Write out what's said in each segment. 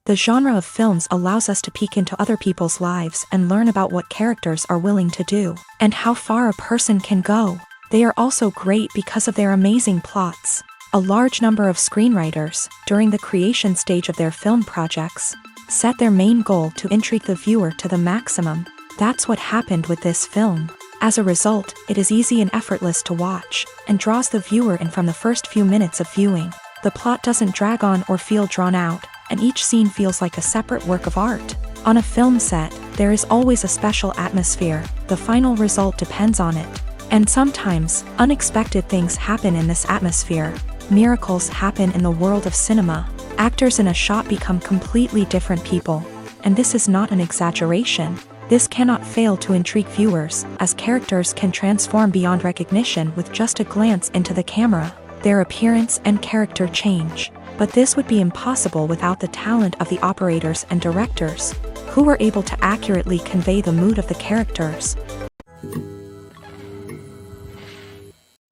The genre of films allows us to peek into other people's lives and learn about what characters are willing to do, and how far a person can go. They are also great because of their amazing plots. A large number of screenwriters, during the creation stage of their film projects, set their main goal to intrigue the viewer to the maximum. That's what happened with this film. As a result, it is easy and effortless to watch, and draws the viewer in from the first few minutes of viewing. The plot doesn't drag on or feel drawn out, and each scene feels like a separate work of art. On a film set, there is always a special atmosphere. The final result depends on it. And sometimes, unexpected things happen in this atmosphere. Miracles happen in the world of cinema. Actors in a shot become completely different people. And this is not an exaggeration. This cannot fail to intrigue viewers, as characters can transform beyond recognition with just a glance into the camera. Their appearance and character change. But this would be impossible without the talent of the operators and directors, who were able to accurately convey the mood of the characters.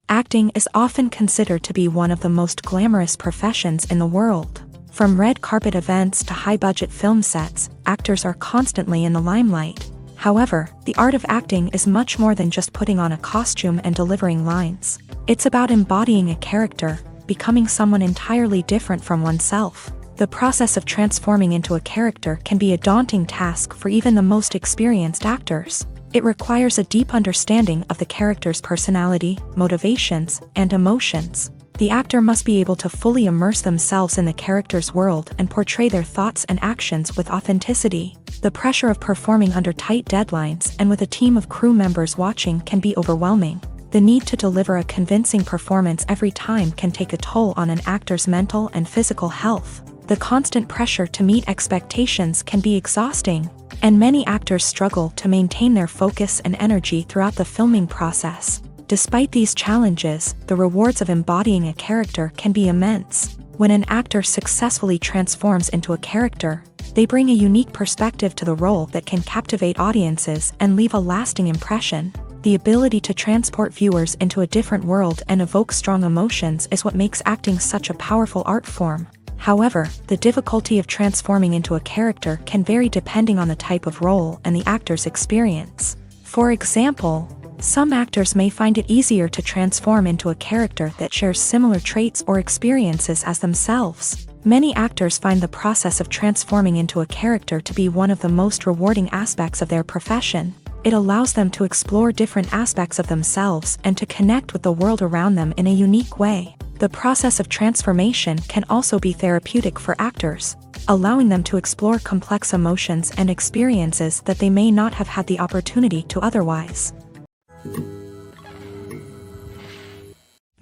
Acting is often considered to be one of the most glamorous professions in the world. From red carpet events to high-budget film sets, actors are constantly in the limelight. However, the art of acting is much more than just putting on a costume and delivering lines. It's about embodying a character, becoming someone entirely different from oneself. The process of transforming into a character can be a daunting task for even the most experienced actors. It requires a deep understanding of the character's personality, motivations, and emotions. The actor must be able to fully immerse themselves in the character's world and portray their thoughts and actions with authenticity. The pressure of performing under tight deadlines and with a team of crew members watching can be overwhelming. The need to deliver a convincing performance every time can take a toll on an actor's mental and physical health. The constant pressure to meet expectations can be exhausting, and many actors struggle to maintain their focus and energy throughout the filming process. Despite these challenges, the rewards of embodying a character can be immense. When an actor successfully transforms into a character, they bring a unique perspective to the role that can captivate audiences and leave a lasting impression. The ability to transport viewers into a different world and evoke strong emotions is what makes acting such a powerful art form. However, the difficulty of transforming into a character can vary depending on the type of role and the actor's experience. For example, some actors may find it easier to transform into a character that shares similar traits or experiences as themselves. Many actors find the process of transforming into a character to be one of the most rewarding aspects of their profession. It allows them to explore different aspects of themselves and to connect with the world around them in a unique way. The process of transformation can also be therapeutic for actors, allowing them to explore complex emotions and experiences that they may not have had the opportunity to otherwise.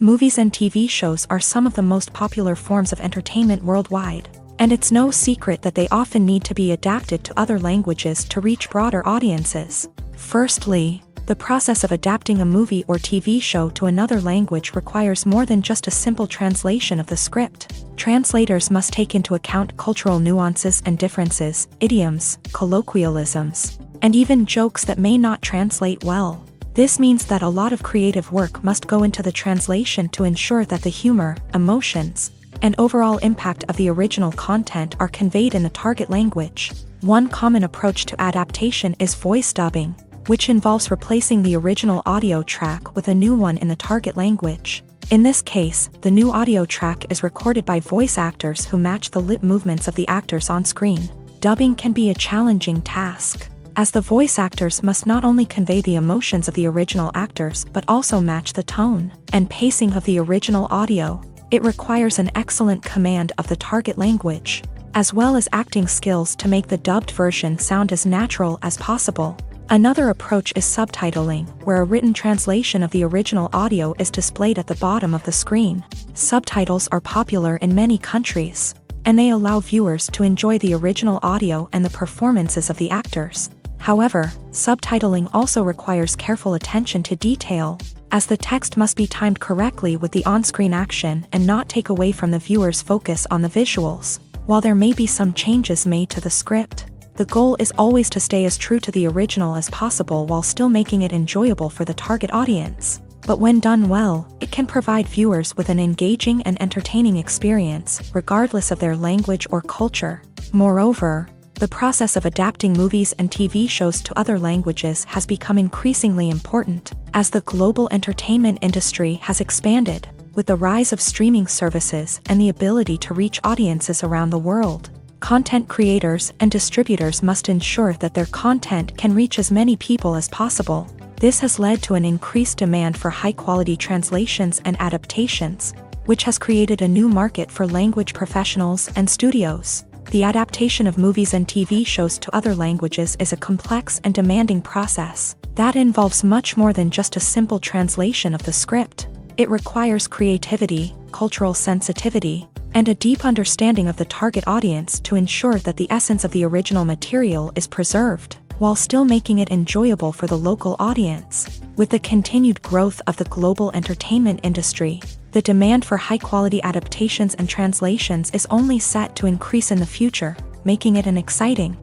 Movies and TV shows are some of the most popular forms of entertainment worldwide, and it's no secret that they often need to be adapted to other languages to reach broader audiences. Firstly, the process of adapting a movie or TV show to another language requires more than just a simple translation of the script. Translators must take into account cultural nuances and differences, idioms, colloquialisms, and even jokes that may not translate well. This means that a lot of creative work must go into the translation to ensure that the humor, emotions, and overall impact of the original content are conveyed in the target language. One common approach to adaptation is voice dubbing, which involves replacing the original audio track with a new one in the target language. In this case, the new audio track is recorded by voice actors who match the lip movements of the actors on screen. dubbing can be a challenging task, as the voice actors must not only convey the emotions of the original actors but also match the tone and pacing of the original audio. It requires an excellent command of the target language, as well as acting skills to make the dubbed version sound as natural as possible. Another approach is subtitling, where a written translation of the original audio is displayed at the bottom of the screen. Subtitles are popular in many countries, and they allow viewers to enjoy the original audio and the performances of the actors. However, subtitling also requires careful attention to detail, as the text must be timed correctly with the on-screen action and not take away from the viewer's focus on the visuals. While there may be some changes made to the script, the goal is always to stay as true to the original as possible while still making it enjoyable for the target audience. But when done well, it can provide viewers with an engaging and entertaining experience, regardless of their language or culture. Moreover, the process of adapting movies and TV shows to other languages has become increasingly important, as the global entertainment industry has expanded, with the rise of streaming services and the ability to reach audiences around the world. Content creators and distributors must ensure that their content can reach as many people as possible. This has led to an increased demand for high-quality translations and adaptations, which has created a new market for language professionals and studios. The adaptation of movies and TV shows to other languages is a complex and demanding process that involves much more than just a simple translation of the script. It requires creativity, cultural sensitivity, and a deep understanding of the target audience to ensure that the essence of the original material is preserved, while still making it enjoyable for the local audience. With the continued growth of the global entertainment industry, the demand for high-quality adaptations and translations is only set to increase in the future, making it an exciting.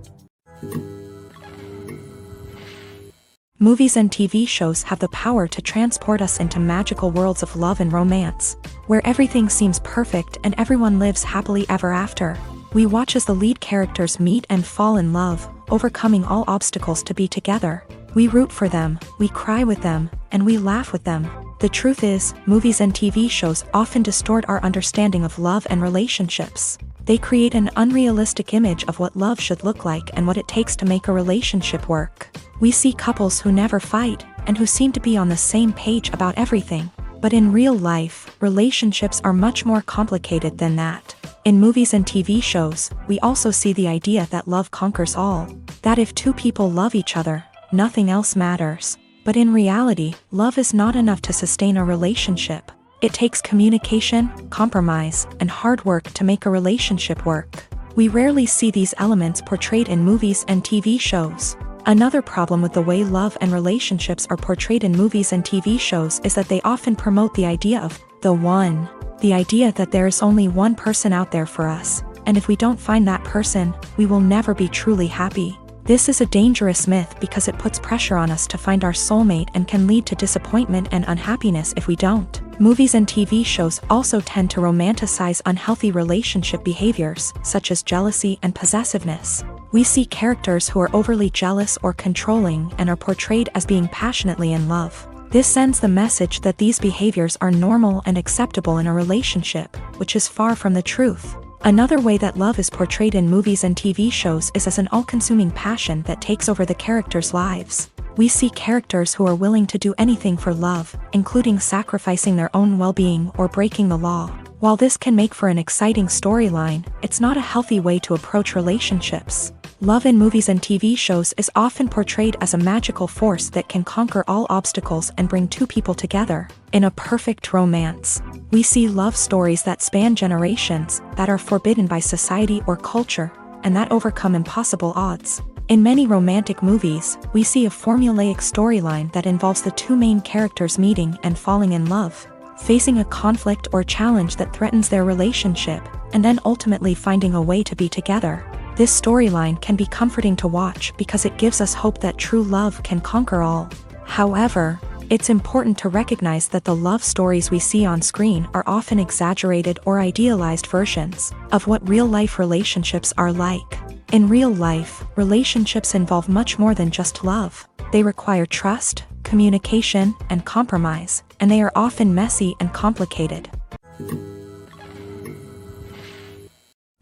Movies and TV shows have the power to transport us into magical worlds of love and romance, where everything seems perfect and everyone lives happily ever after. We watch as the lead characters meet and fall in love, overcoming all obstacles to be together. We root for them, we cry with them, and we laugh with them. The truth is, movies and TV shows often distort our understanding of love and relationships. They create an unrealistic image of what love should look like and what it takes to make a relationship work. We see couples who never fight, and who seem to be on the same page about everything. But in real life, relationships are much more complicated than that. In movies and TV shows, we also see the idea that love conquers all. That if two people love each other, nothing else matters. But in reality, love is not enough to sustain a relationship. It takes communication, compromise, and hard work to make a relationship work. We rarely see these elements portrayed in movies and TV shows. Another problem with the way love and relationships are portrayed in movies and TV shows is that they often promote the idea of the one. The idea that there is only one person out there for us, and if we don't find that person, we will never be truly happy. This is a dangerous myth because it puts pressure on us to find our soulmate and can lead to disappointment and unhappiness if we don't. Movies and TV shows also tend to romanticize unhealthy relationship behaviors, such as jealousy and possessiveness. We see characters who are overly jealous or controlling and are portrayed as being passionately in love. This sends the message that these behaviors are normal and acceptable in a relationship, which is far from the truth. Another way that love is portrayed in movies and TV shows is as an all-consuming passion that takes over the characters' lives. We see characters who are willing to do anything for love, including sacrificing their own well-being or breaking the law. While this can make for an exciting storyline, it's not a healthy way to approach relationships. Love in movies and TV shows is often portrayed as a magical force that can conquer all obstacles and bring two people together. In a perfect romance, we see love stories that span generations, that are forbidden by society or culture, and that overcome impossible odds. In many romantic movies, we see a formulaic storyline that involves the two main characters meeting and falling in love, facing a conflict or challenge that threatens their relationship, and then ultimately finding a way to be together. This storyline can be comforting to watch because it gives us hope that true love can conquer all. However, it's important to recognize that the love stories we see on screen are often exaggerated or idealized versions of what real-life relationships are like. In real life, relationships involve much more than just love. They require trust, communication, and compromise, and they are often messy and complicated.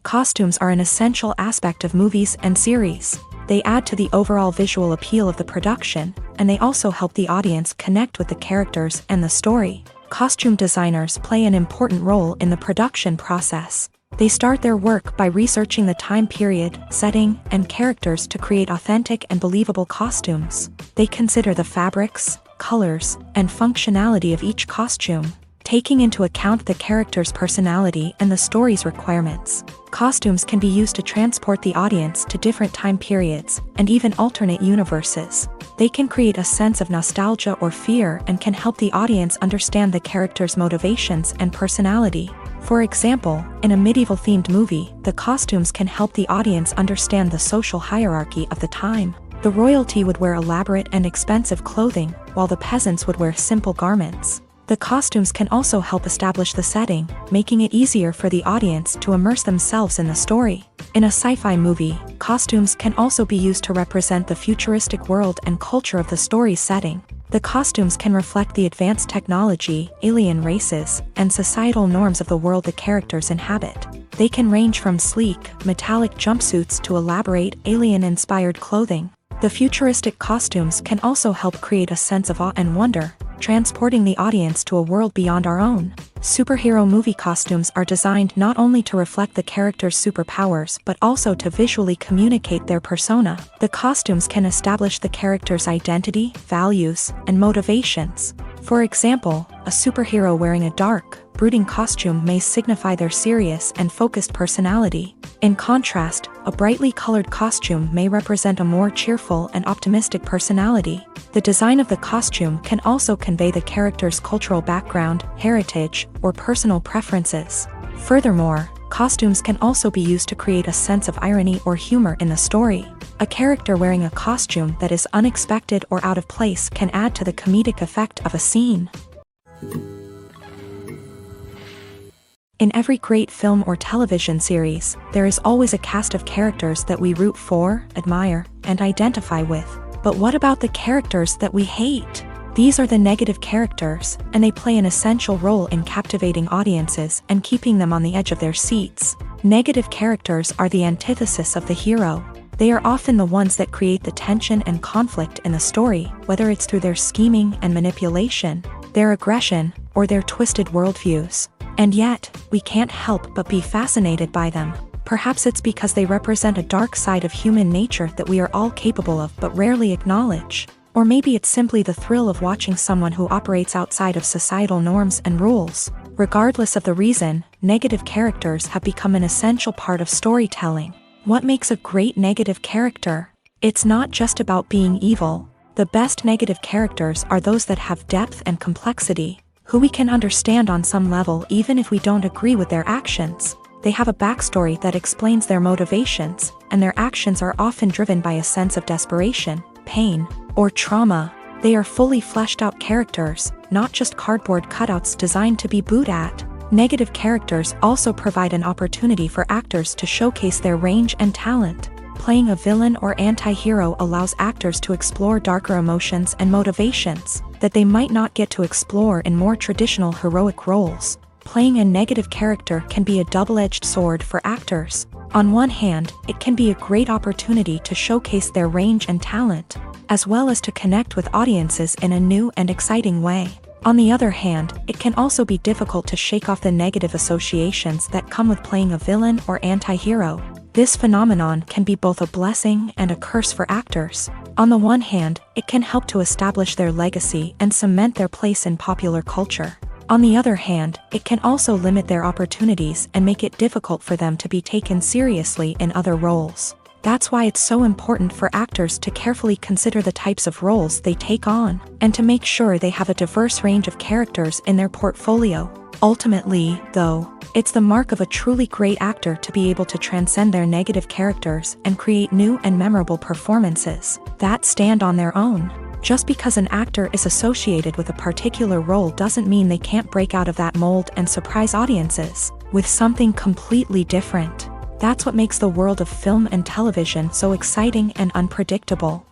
Costumes are an essential aspect of movies and series. They add to the overall visual appeal of the production, and they also help the audience connect with the characters and the story. Costume designers play an important role in the production process. They start their work by researching the time period, setting, and characters to create authentic and believable costumes. They consider the fabrics, colors, and functionality of each costume, taking into account the character's personality and the story's requirements. Costumes can be used to transport the audience to different time periods and even alternate universes. They can create a sense of nostalgia or fear and can help the audience understand the character's motivations and personality. For example, in a medieval-themed movie, the costumes can help the audience understand the social hierarchy of the time. The royalty would wear elaborate and expensive clothing, while the peasants would wear simple garments. The costumes can also help establish the setting, making it easier for the audience to immerse themselves in the story. In a sci-fi movie, costumes can also be used to represent the futuristic world and culture of the story's setting. The costumes can reflect the advanced technology, alien races, and societal norms of the world the characters inhabit. They can range from sleek, metallic jumpsuits to elaborate, alien-inspired clothing. The futuristic costumes can also help create a sense of awe and wonder, transporting the audience to a world beyond our own. Superhero movie costumes are designed not only to reflect the character's superpowers but also to visually communicate their persona. The costumes can establish the character's identity, values, and motivations. For example, a superhero wearing a dark, brooding costume may signify their serious and focused personality. In contrast, a brightly colored costume may represent a more cheerful and optimistic personality. The design of the costume can also convey the character's cultural background, heritage, or personal preferences. Furthermore, costumes can also be used to create a sense of irony or humor in the story. A character wearing a costume that is unexpected or out of place can add to the comedic effect of a scene. In every great film or television series, there is always a cast of characters that we root for, admire, and identify with. But what about the characters that we hate? These are the negative characters, and they play an essential role in captivating audiences and keeping them on the edge of their seats. Negative characters are the antithesis of the hero. They are often the ones that create the tension and conflict in the story, whether it's through their scheming and manipulation, their aggression, or their twisted worldviews. And yet, we can't help but be fascinated by them. Perhaps it's because they represent a dark side of human nature that we are all capable of but rarely acknowledge. Or maybe it's simply the thrill of watching someone who operates outside of societal norms and rules. Regardless of the reason, negative characters have become an essential part of storytelling. What makes a great negative character? It's not just about being evil. The best negative characters are those that have depth and complexity, who we can understand on some level even if we don't agree with their actions. They have a backstory that explains their motivations, and their actions are often driven by a sense of desperation, pain, or trauma. They are fully fleshed out characters, not just cardboard cutouts designed to be booed at. Negative characters also provide an opportunity for actors to showcase their range and talent. Playing a villain or anti-hero allows actors to explore darker emotions and motivations that they might not get to explore in more traditional heroic roles. Playing a negative character can be a double-edged sword for actors. On one hand, it can be a great opportunity to showcase their range and talent, as well as to connect with audiences in a new and exciting way. On the other hand, it can also be difficult to shake off the negative associations that come with playing a villain or anti-hero. This phenomenon can be both a blessing and a curse for actors. On the one hand, it can help to establish their legacy and cement their place in popular culture. On the other hand, it can also limit their opportunities and make it difficult for them to be taken seriously in other roles. That's why it's so important for actors to carefully consider the types of roles they take on, and to make sure they have a diverse range of characters in their portfolio. Ultimately, though, it's the mark of a truly great actor to be able to transcend their negative characters and create new and memorable performances that stand on their own. Just because an actor is associated with a particular role doesn't mean they can't break out of that mold and surprise audiences with something completely different. That's what makes the world of film and television so exciting and unpredictable.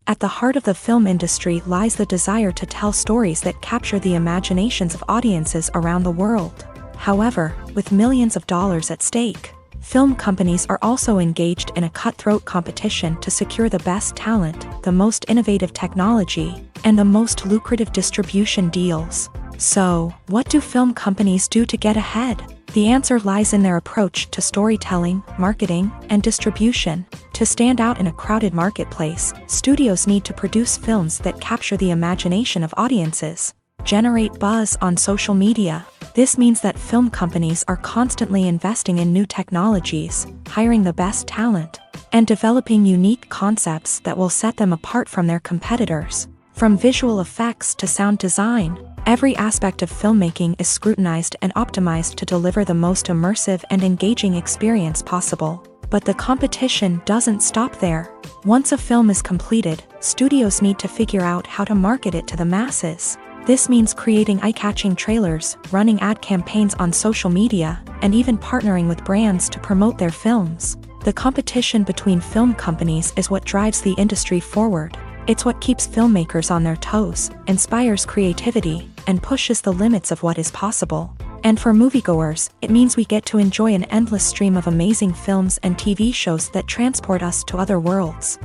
At the heart of the film industry lies the desire to tell stories that capture the imaginations of audiences around the world. However, with millions of dollars at stake, film companies are also engaged in a cutthroat competition to secure the best talent, the most innovative technology, and the most lucrative distribution deals. So, what do film companies do to get ahead? The answer lies in their approach to storytelling, marketing, and distribution. To stand out in a crowded marketplace, studios need to produce films that capture the imagination of audiences, generate buzz on social media. This means that film companies are constantly investing in new technologies, hiring the best talent, and developing unique concepts that will set them apart from their competitors. From visual effects to sound design, every aspect of filmmaking is scrutinized and optimized to deliver the most immersive and engaging experience possible. But the competition doesn't stop there. Once a film is completed, studios need to figure out how to market it to the masses. This means creating eye-catching trailers, running ad campaigns on social media, and even partnering with brands to promote their films. The competition between film companies is what drives the industry forward. It's what keeps filmmakers on their toes, inspires creativity, and pushes the limits of what is possible. And for moviegoers, it means we get to enjoy an endless stream of amazing films and TV shows that transport us to other worlds.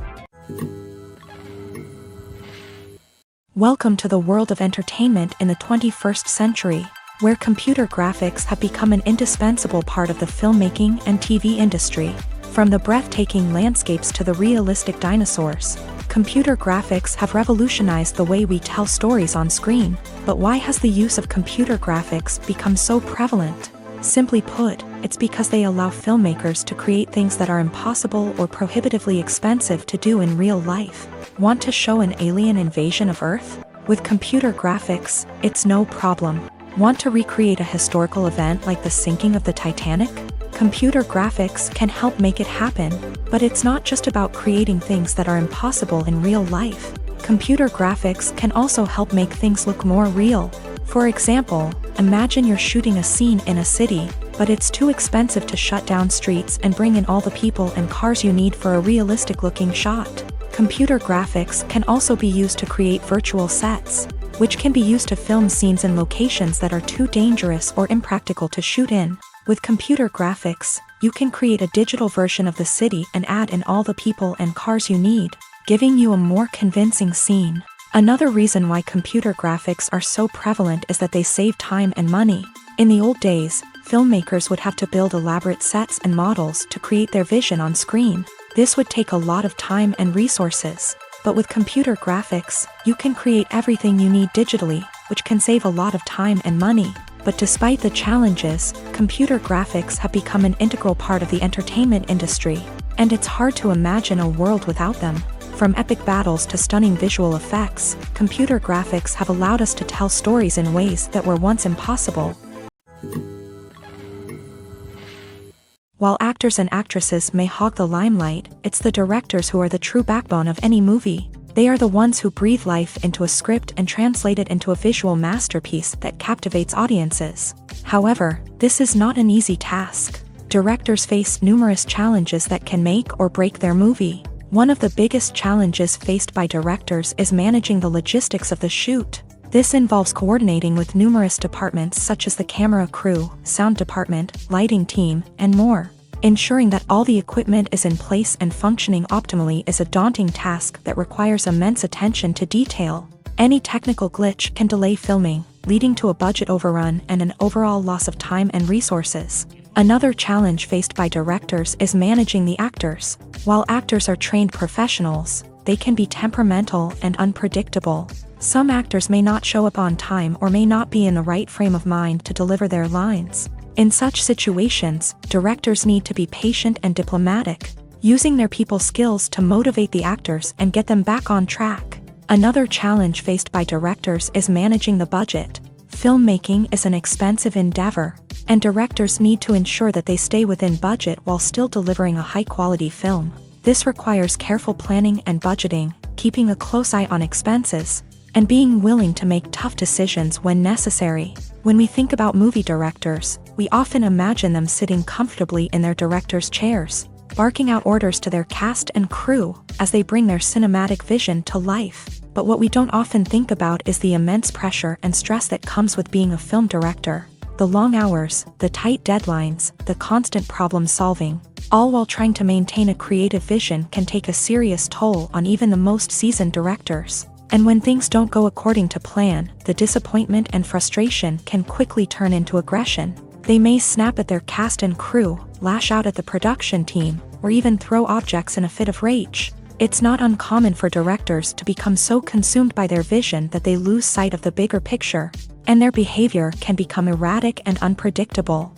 Welcome to the world of entertainment in the 21st century, where computer graphics have become an indispensable part of the filmmaking and TV industry. From the breathtaking landscapes to the realistic dinosaurs, computer graphics have revolutionized the way we tell stories on screen. But why has the use of computer graphics become so prevalent? Simply put, it's because they allow filmmakers to create things that are impossible or prohibitively expensive to do in real life. Want to show an alien invasion of Earth? With computer graphics, it's no problem. Want to recreate a historical event like the sinking of the Titanic? Computer graphics can help make it happen. But it's not just about creating things that are impossible in real life. Computer graphics can also help make things look more real. For example, imagine you're shooting a scene in a city, but it's too expensive to shut down streets and bring in all the people and cars you need for a realistic-looking shot. Computer graphics can also be used to create virtual sets, which can be used to film scenes in locations that are too dangerous or impractical to shoot in. With computer graphics, you can create a digital version of the city and add in all the people and cars you need, giving you a more convincing scene. Another reason why computer graphics are so prevalent is that they save time and money. In the old days, filmmakers would have to build elaborate sets and models to create their vision on screen. This would take a lot of time and resources. But with computer graphics, you can create everything you need digitally, which can save a lot of time and money. But despite the challenges, computer graphics have become an integral part of the entertainment industry, and it's hard to imagine a world without them. From epic battles to stunning visual effects, computer graphics have allowed us to tell stories in ways that were once impossible. While actors and actresses may hog the limelight, it's the directors who are the true backbone of any movie. They are the ones who breathe life into a script and translate it into a visual masterpiece that captivates audiences. However, this is not an easy task. Directors face numerous challenges that can make or break their movie. One of the biggest challenges faced by directors is managing the logistics of the shoot. This involves coordinating with numerous departments such as the camera crew, sound department, lighting team, and more. Ensuring that all the equipment is in place and functioning optimally is a daunting task that requires immense attention to detail. Any technical glitch can delay filming, leading to a budget overrun and an overall loss of time and resources. Another challenge faced by directors is managing the actors. While actors are trained professionals, they can be temperamental and unpredictable. Some actors may not show up on time or may not be in the right frame of mind to deliver their lines. In such situations, directors need to be patient and diplomatic, using their people skills to motivate the actors and get them back on track. Another challenge faced by directors is managing the budget. Filmmaking is an expensive endeavor, and directors need to ensure that they stay within budget while still delivering a high-quality film. This requires careful planning and budgeting, keeping a close eye on expenses, and being willing to make tough decisions when necessary. When we think about movie directors, we often imagine them sitting comfortably in their director's chairs, barking out orders to their cast and crew as they bring their cinematic vision to life. But what we don't often think about is the immense pressure and stress that comes with being a film director. The long hours, the tight deadlines, the constant problem solving, all while trying to maintain a creative vision can take a serious toll on even the most seasoned directors. And when things don't go according to plan, the disappointment and frustration can quickly turn into aggression. They may snap at their cast and crew, lash out at the production team, or even throw objects in a fit of rage. It's not uncommon for directors to become so consumed by their vision that they lose sight of the bigger picture, and their behavior can become erratic and unpredictable.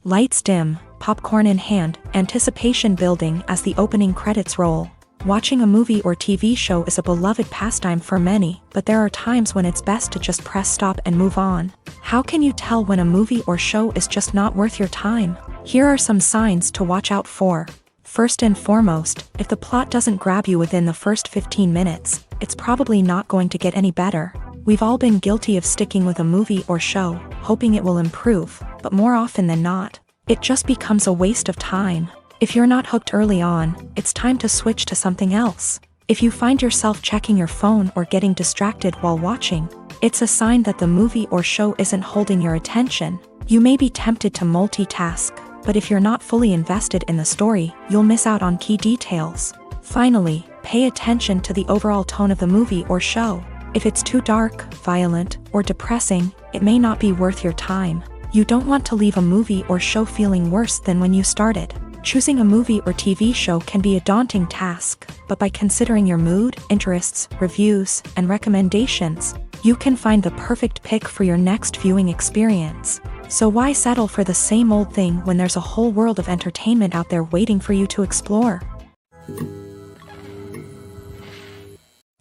Lights dim, popcorn in hand, anticipation building as the opening credits roll. Watching a movie or TV show is a beloved pastime for many, but there are times when it's best to just press stop and move on. How can you tell when a movie or show is just not worth your time? Here are some signs to watch out for. First and foremost, if the plot doesn't grab you within the first 15 minutes, it's probably not going to get any better. We've all been guilty of sticking with a movie or show, hoping it will improve, but more often than not, it just becomes a waste of time. If you're not hooked early on, it's time to switch to something else. If you find yourself checking your phone or getting distracted while watching, it's a sign that the movie or show isn't holding your attention. You may be tempted to multitask, but if you're not fully invested in the story, you'll miss out on key details. Finally, pay attention to the overall tone of the movie or show. If it's too dark, violent, or depressing, it may not be worth your time. You don't want to leave a movie or show feeling worse than when you started. Choosing a movie or TV show can be a daunting task, but by considering your mood, interests, reviews, and recommendations, you can find the perfect pick for your next viewing experience. So why settle for the same old thing when there's a whole world of entertainment out there waiting for you to explore?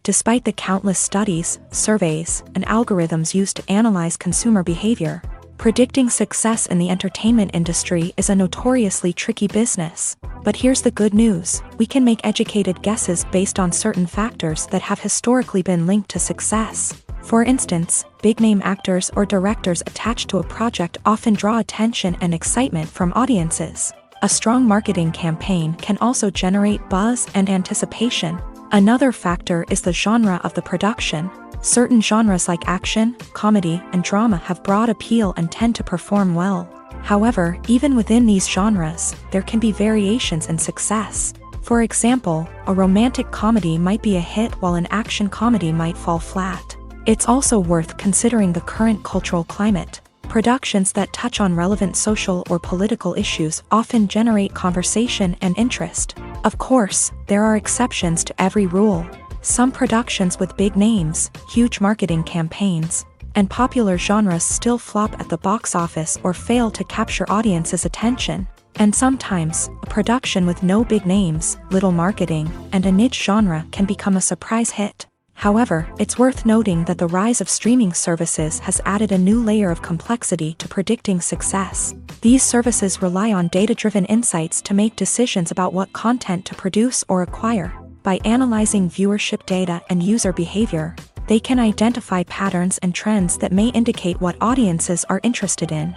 Despite the countless studies, surveys, and algorithms used to analyze consumer behavior, predicting success in the entertainment industry is a notoriously tricky business. But here's the good news: we can make educated guesses based on certain factors that have historically been linked to success. For instance, big-name actors or directors attached to a project often draw attention and excitement from audiences. A strong marketing campaign can also generate buzz and anticipation. Another factor is the genre of the production. Certain genres like action, comedy, and drama have broad appeal and tend to perform well. However, even within these genres, there can be variations in success. For example, a romantic comedy might be a hit while an action comedy might fall flat. It's also worth considering the current cultural climate. Productions that touch on relevant social or political issues often generate conversation and interest. Of course, there are exceptions to every rule. Some productions with big names, huge marketing campaigns, and popular genres still flop at the box office or fail to capture audiences' attention. And sometimes, a production with no big names, little marketing, and a niche genre can become a surprise hit. However, it's worth noting that the rise of streaming services has added a new layer of complexity to predicting success. These services rely on data-driven insights to make decisions about what content to produce or acquire. By analyzing viewership data and user behavior, they can identify patterns and trends that may indicate what audiences are interested in.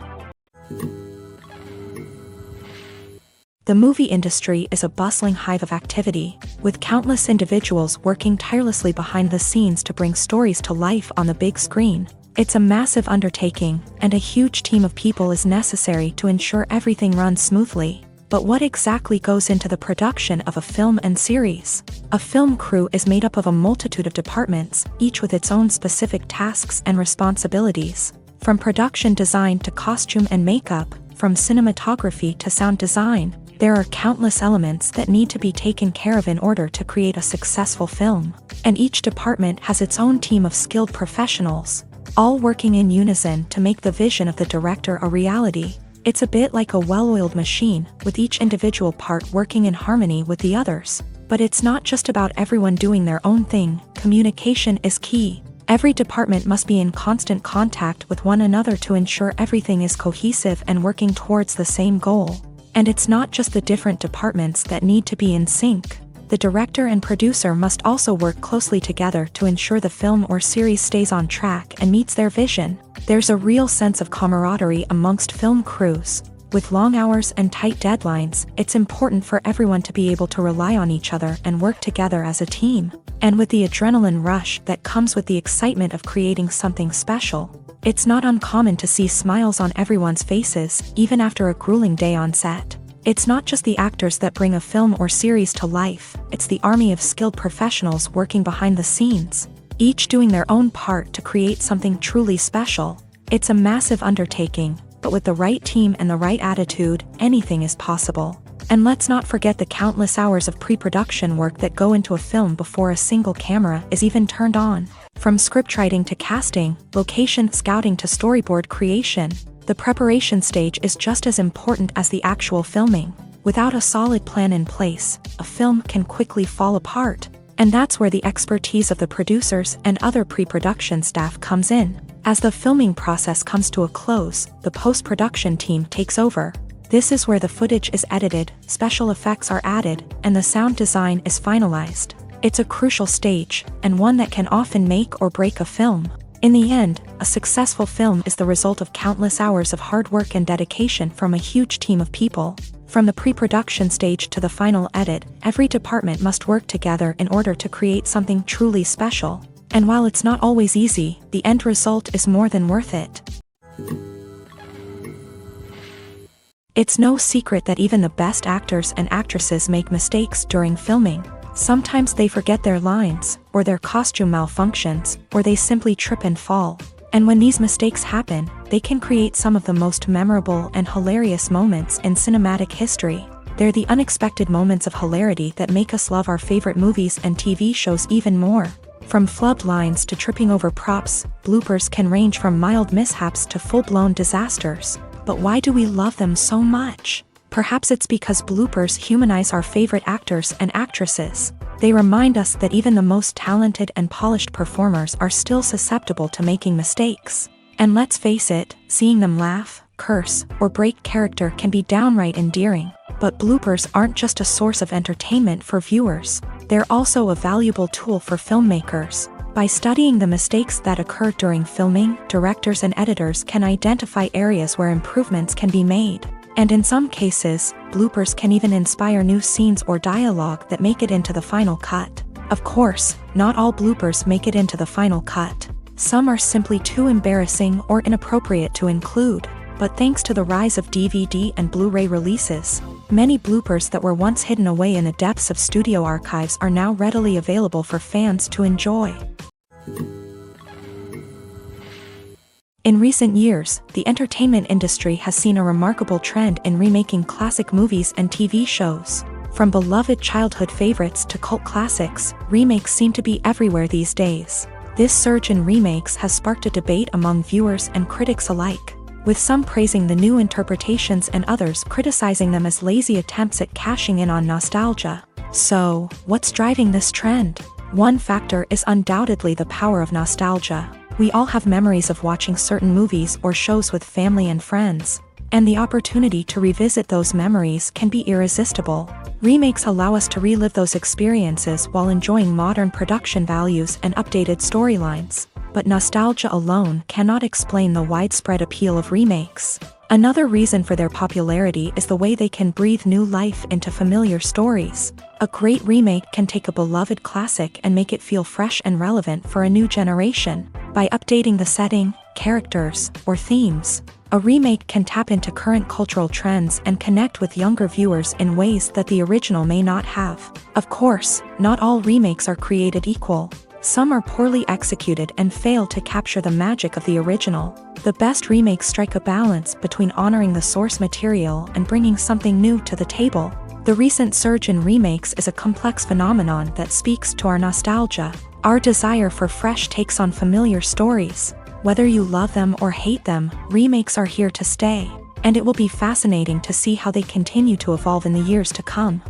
The movie industry is a bustling hive of activity, with countless individuals working tirelessly behind the scenes to bring stories to life on the big screen. It's a massive undertaking, and a huge team of people is necessary to ensure everything runs smoothly. But what exactly goes into the production of a film and series? A film crew is made up of a multitude of departments, each with its own specific tasks and responsibilities. From production design to costume and makeup, from cinematography to sound design, there are countless elements that need to be taken care of in order to create a successful film. And each department has its own team of skilled professionals, all working in unison to make the vision of the director a reality. It's a bit like a well-oiled machine, with each individual part working in harmony with the others. But it's not just about everyone doing their own thing. Communication is key. Every department must be in constant contact with one another to ensure everything is cohesive and working towards the same goal. And it's not just the different departments that need to be in sync. The director and producer must also work closely together to ensure the film or series stays on track and meets their vision. There's a real sense of camaraderie amongst film crews. With long hours and tight deadlines, it's important for everyone to be able to rely on each other and work together as a team. And with the adrenaline rush that comes with the excitement of creating something special, it's not uncommon to see smiles on everyone's faces, even after a grueling day on set. It's not just the actors that bring a film or series to life, it's the army of skilled professionals working behind the scenes, each doing their own part to create something truly special. It's a massive undertaking, but with the right team and the right attitude, anything is possible. And let's not forget the countless hours of pre-production work that go into a film before a single camera is even turned on. From scriptwriting to casting, location scouting to storyboard creation, the preparation stage is just as important as the actual filming. Without a solid plan in place, a film can quickly fall apart. And that's where the expertise of the producers and other pre-production staff comes in. As the filming process comes to a close, the post-production team takes over. This is where the footage is edited, special effects are added, and the sound design is finalized. It's a crucial stage, and one that can often make or break a film. In the end, a successful film is the result of countless hours of hard work and dedication from a huge team of people. From the pre-production stage to the final edit, every department must work together in order to create something truly special. And while it's not always easy, the end result is more than worth it. It's no secret that even the best actors and actresses make mistakes during filming. Sometimes they forget their lines, or their costume malfunctions, or they simply trip and fall. And when these mistakes happen, they can create some of the most memorable and hilarious moments in cinematic history. They're the unexpected moments of hilarity that make us love our favorite movies and TV shows even more. From flubbed lines to tripping over props, bloopers can range from mild mishaps to full-blown disasters. But why do we love them so much? Perhaps it's because bloopers humanize our favorite actors and actresses. They remind us that even the most talented and polished performers are still susceptible to making mistakes. And let's face it, seeing them laugh, curse, or break character can be downright endearing. But bloopers aren't just a source of entertainment for viewers. They're also a valuable tool for filmmakers. By studying the mistakes that occur during filming, directors and editors can identify areas where improvements can be made. And in some cases, bloopers can even inspire new scenes or dialogue that make it into the final cut. Of course, not all bloopers make it into the final cut. Some are simply too embarrassing or inappropriate to include. But thanks to the rise of DVD and Blu-ray releases, many bloopers that were once hidden away in the depths of studio archives are now readily available for fans to enjoy. In recent years, the entertainment industry has seen a remarkable trend in remaking classic movies and TV shows. From beloved childhood favorites to cult classics, remakes seem to be everywhere these days. This surge in remakes has sparked a debate among viewers and critics alike, with some praising the new interpretations and others criticizing them as lazy attempts at cashing in on nostalgia. So, what's driving this trend? One factor is undoubtedly the power of nostalgia. We all have memories of watching certain movies or shows with family and friends, and the opportunity to revisit those memories can be irresistible. Remakes allow us to relive those experiences while enjoying modern production values and updated storylines. But nostalgia alone cannot explain the widespread appeal of remakes. Another reason for their popularity is the way they can breathe new life into familiar stories. A great remake can take a beloved classic and make it feel fresh and relevant for a new generation. By updating the setting, characters, or themes, a remake can tap into current cultural trends and connect with younger viewers in ways that the original may not have. Of course, not all remakes are created equal. Some are poorly executed and fail to capture the magic of the original. The best remakes strike a balance between honoring the source material and bringing something new to the table. The recent surge in remakes is a complex phenomenon that speaks to our nostalgia, our desire for fresh takes on familiar stories. Whether you love them or hate them, remakes are here to stay, and it will be fascinating to see how they continue to evolve in the years to come.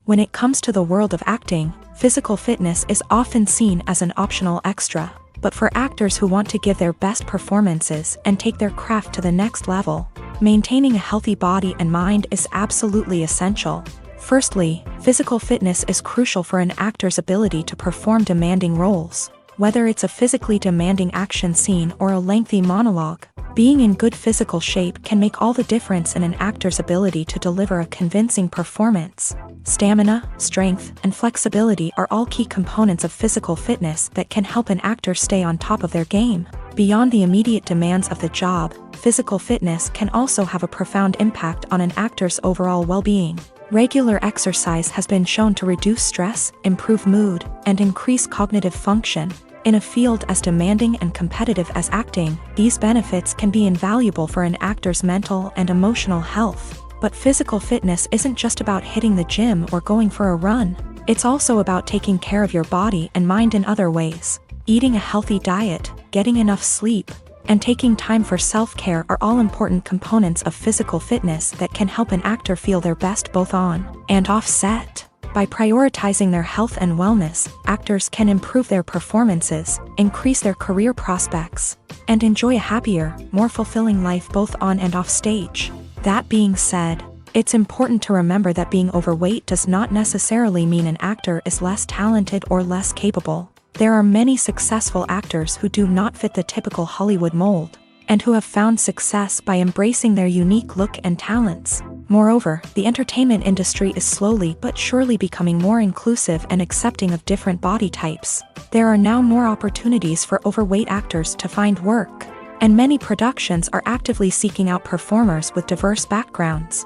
When it comes to the world of acting, physical fitness is often seen as an optional extra. But for actors who want to give their best performances and take their craft to the next level, maintaining a healthy body and mind is absolutely essential. Firstly, physical fitness is crucial for an actor's ability to perform demanding roles. Whether it's a physically demanding action scene or a lengthy monologue, Being in good physical shape can make all the difference in an actor's ability to deliver a convincing performance. Stamina, strength, and flexibility are all key components of physical fitness that can help an actor stay on top of their game. Beyond the immediate demands of the job, physical fitness can also have a profound impact on an actor's overall well-being. Regular exercise has been shown to reduce stress, improve mood, and increase cognitive function. In a field as demanding and competitive as acting, these benefits can be invaluable for an actor's mental and emotional health. But physical fitness isn't just about hitting the gym or going for a run. It's also about taking care of your body and mind in other ways. Eating a healthy diet, getting enough sleep, and taking time for self-care are all important components of physical fitness that can help an actor feel their best both on and off set. By prioritizing their health and wellness, actors can improve their performances, increase their career prospects, and enjoy a happier, more fulfilling life both on and off stage. That being said, it's important to remember that being overweight does not necessarily mean an actor is less talented or less capable. There are many successful actors who do not fit the typical Hollywood mold, and who have found success by embracing their unique look and talents. Moreover, the entertainment industry is slowly but surely becoming more inclusive and accepting of different body types. There are now more opportunities for overweight actors to find work, and many productions are actively seeking out performers with diverse backgrounds.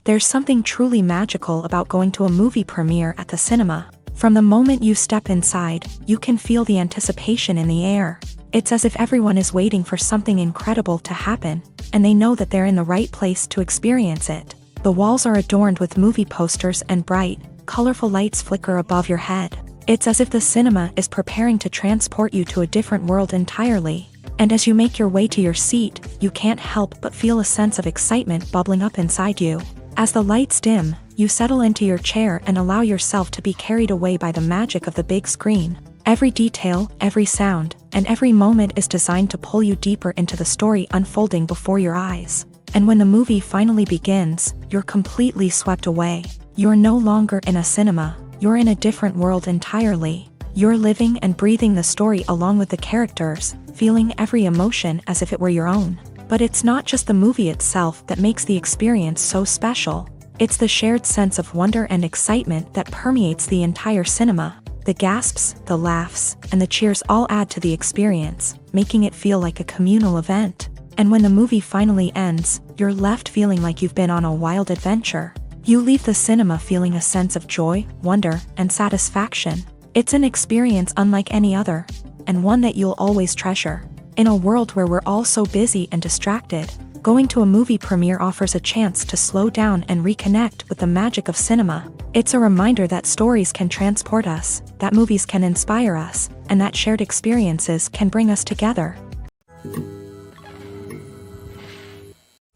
There's something truly magical about going to a movie premiere at the cinema. From the moment you step inside, you can feel the anticipation in the air. It's as if everyone is waiting for something incredible to happen, and they know that they're in the right place to experience it. The walls are adorned with movie posters and bright, colorful lights flicker above your head. It's as if the cinema is preparing to transport you to a different world entirely. And as you make your way to your seat, you can't help but feel a sense of excitement bubbling up inside you. As the lights dim, you settle into your chair and allow yourself to be carried away by the magic of the big screen. Every detail, every sound, and every moment is designed to pull you deeper into the story unfolding before your eyes. And when the movie finally begins, you're completely swept away. You're no longer in a cinema, you're in a different world entirely. You're living and breathing the story along with the characters, feeling every emotion as if it were your own. But it's not just the movie itself that makes the experience so special. It's the shared sense of wonder and excitement that permeates the entire cinema. The gasps, the laughs, and the cheers all add to the experience, making it feel like a communal event. And when the movie finally ends, you're left feeling like you've been on a wild adventure. You leave the cinema feeling a sense of joy, wonder, and satisfaction. It's an experience unlike any other, and one that you'll always treasure. In a world where we're all so busy and distracted, going to a movie premiere offers a chance to slow down and reconnect with the magic of cinema. It's a reminder that stories can transport us, that movies can inspire us, and that shared experiences can bring us together.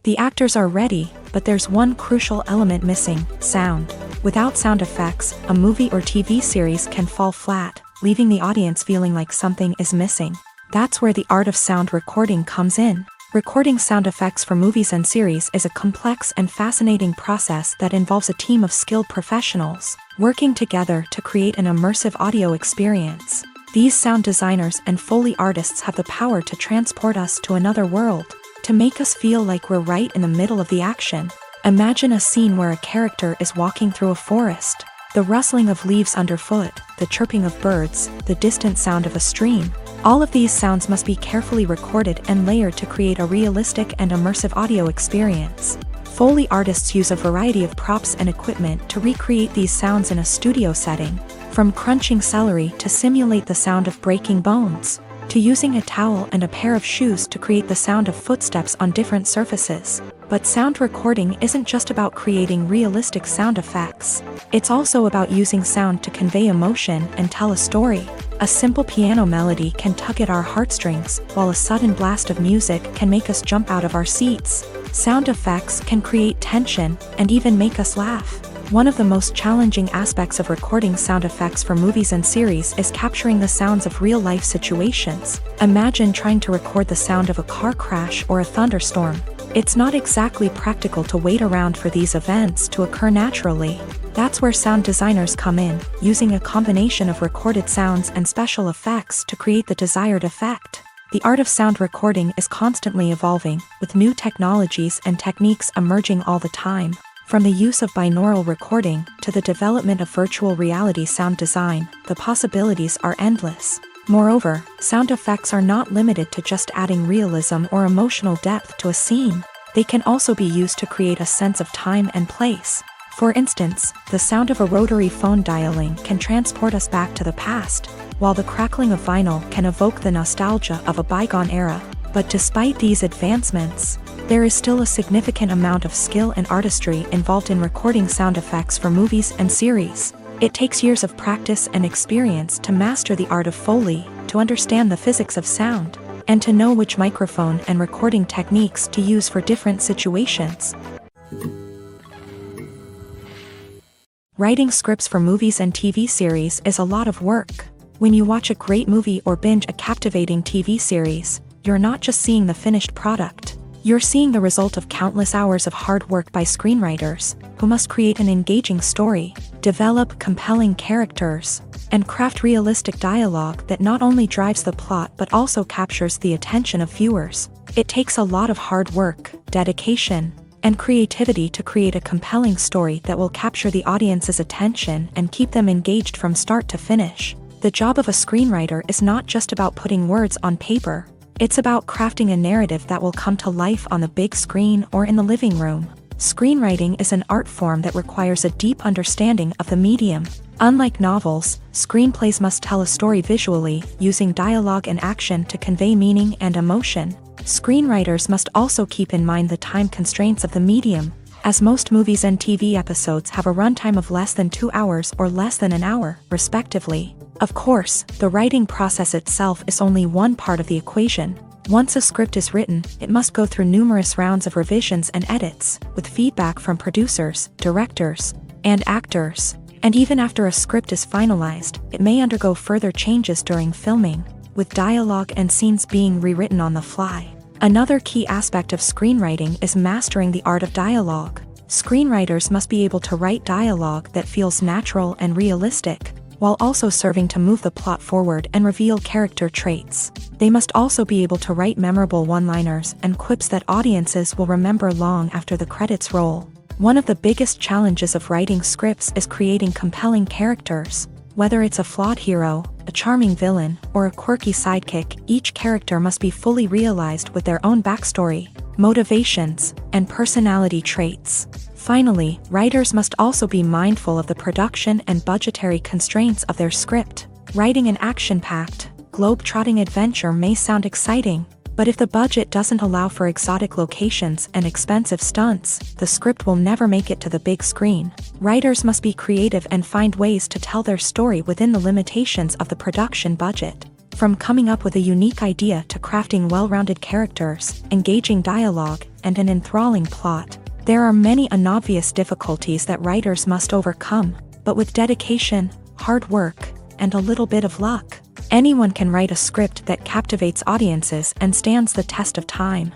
The actors are ready, but there's one crucial element missing: sound. Without sound effects, a movie or TV series can fall flat, leaving the audience feeling like something is missing. That's where the art of sound recording comes in. Recording sound effects for movies and series is a complex and fascinating process that involves a team of skilled professionals working together to create an immersive audio experience. These sound designers and Foley artists have the power to transport us to another world, to make us feel like we're right in the middle of the action. Imagine a scene where a character is walking through a forest. The rustling of leaves underfoot, the chirping of birds, the distant sound of a stream. All of these sounds must be carefully recorded and layered to create a realistic and immersive audio experience. Foley artists use a variety of props and equipment to recreate these sounds in a studio setting, from crunching celery to simulate the sound of breaking bones, to using a towel and a pair of shoes to create the sound of footsteps on different surfaces. But sound recording isn't just about creating realistic sound effects. It's also about using sound to convey emotion and tell a story. A simple piano melody can tug at our heartstrings, while a sudden blast of music can make us jump out of our seats. Sound effects can create tension and even make us laugh. One of the most challenging aspects of recording sound effects for movies and series is capturing the sounds of real-life situations. Imagine trying to record the sound of a car crash or a thunderstorm. It's not exactly practical to wait around for these events to occur naturally. That's where sound designers come in, using a combination of recorded sounds and special effects to create the desired effect. The art of sound recording is constantly evolving, with new technologies and techniques emerging all the time. From the use of binaural recording to the development of virtual reality sound design, the possibilities are endless. Moreover, sound effects are not limited to just adding realism or emotional depth to a scene. They can also be used to create a sense of time and place. For instance, the sound of a rotary phone dialing can transport us back to the past, while the crackling of vinyl can evoke the nostalgia of a bygone era. But despite these advancements, there is still a significant amount of skill and artistry involved in recording sound effects for movies and series. It takes years of practice and experience to master the art of Foley, to understand the physics of sound, and to know which microphone and recording techniques to use for different situations. Writing scripts for movies and TV series is a lot of work. When you watch a great movie or binge a captivating TV series, you're not just seeing the finished product. You're seeing the result of countless hours of hard work by screenwriters, who must create an engaging story, develop compelling characters, and craft realistic dialogue that not only drives the plot but also captures the attention of viewers. It takes a lot of hard work, dedication, and creativity to create a compelling story that will capture the audience's attention and keep them engaged from start to finish. The job of a screenwriter is not just about putting words on paper. It's about crafting a narrative that will come to life on the big screen or in the living room. Screenwriting is an art form that requires a deep understanding of the medium. Unlike novels, screenplays must tell a story visually, using dialogue and action to convey meaning and emotion. Screenwriters must also keep in mind the time constraints of the medium, as most movies and TV episodes have a runtime of less than 2 hours or less than an hour, respectively. Of course, the writing process itself is only one part of the equation. Once a script is written, it must go through numerous rounds of revisions and edits, with feedback from producers, directors, and actors. And even after a script is finalized, it may undergo further changes during filming, with dialogue and scenes being rewritten on the fly. Another key aspect of screenwriting is mastering the art of dialogue. Screenwriters must be able to write dialogue that feels natural and realistic, while also serving to move the plot forward and reveal character traits. They must also be able to write memorable one-liners and quips that audiences will remember long after the credits roll. One of the biggest challenges of writing scripts is creating compelling characters. Whether it's a flawed hero, a charming villain, or a quirky sidekick, each character must be fully realized with their own backstory, motivations, and personality traits. Finally, writers must also be mindful of the production and budgetary constraints of their script. Writing an action-packed, globe-trotting adventure may sound exciting, but if the budget doesn't allow for exotic locations and expensive stunts, the script will never make it to the big screen. Writers must be creative and find ways to tell their story within the limitations of the production budget. From coming up with a unique idea to crafting well-rounded characters, engaging dialogue, and an enthralling plot, there are many unobvious difficulties that writers must overcome, but with dedication, hard work, and a little bit of luck, anyone can write a script that captivates audiences and stands the test of time.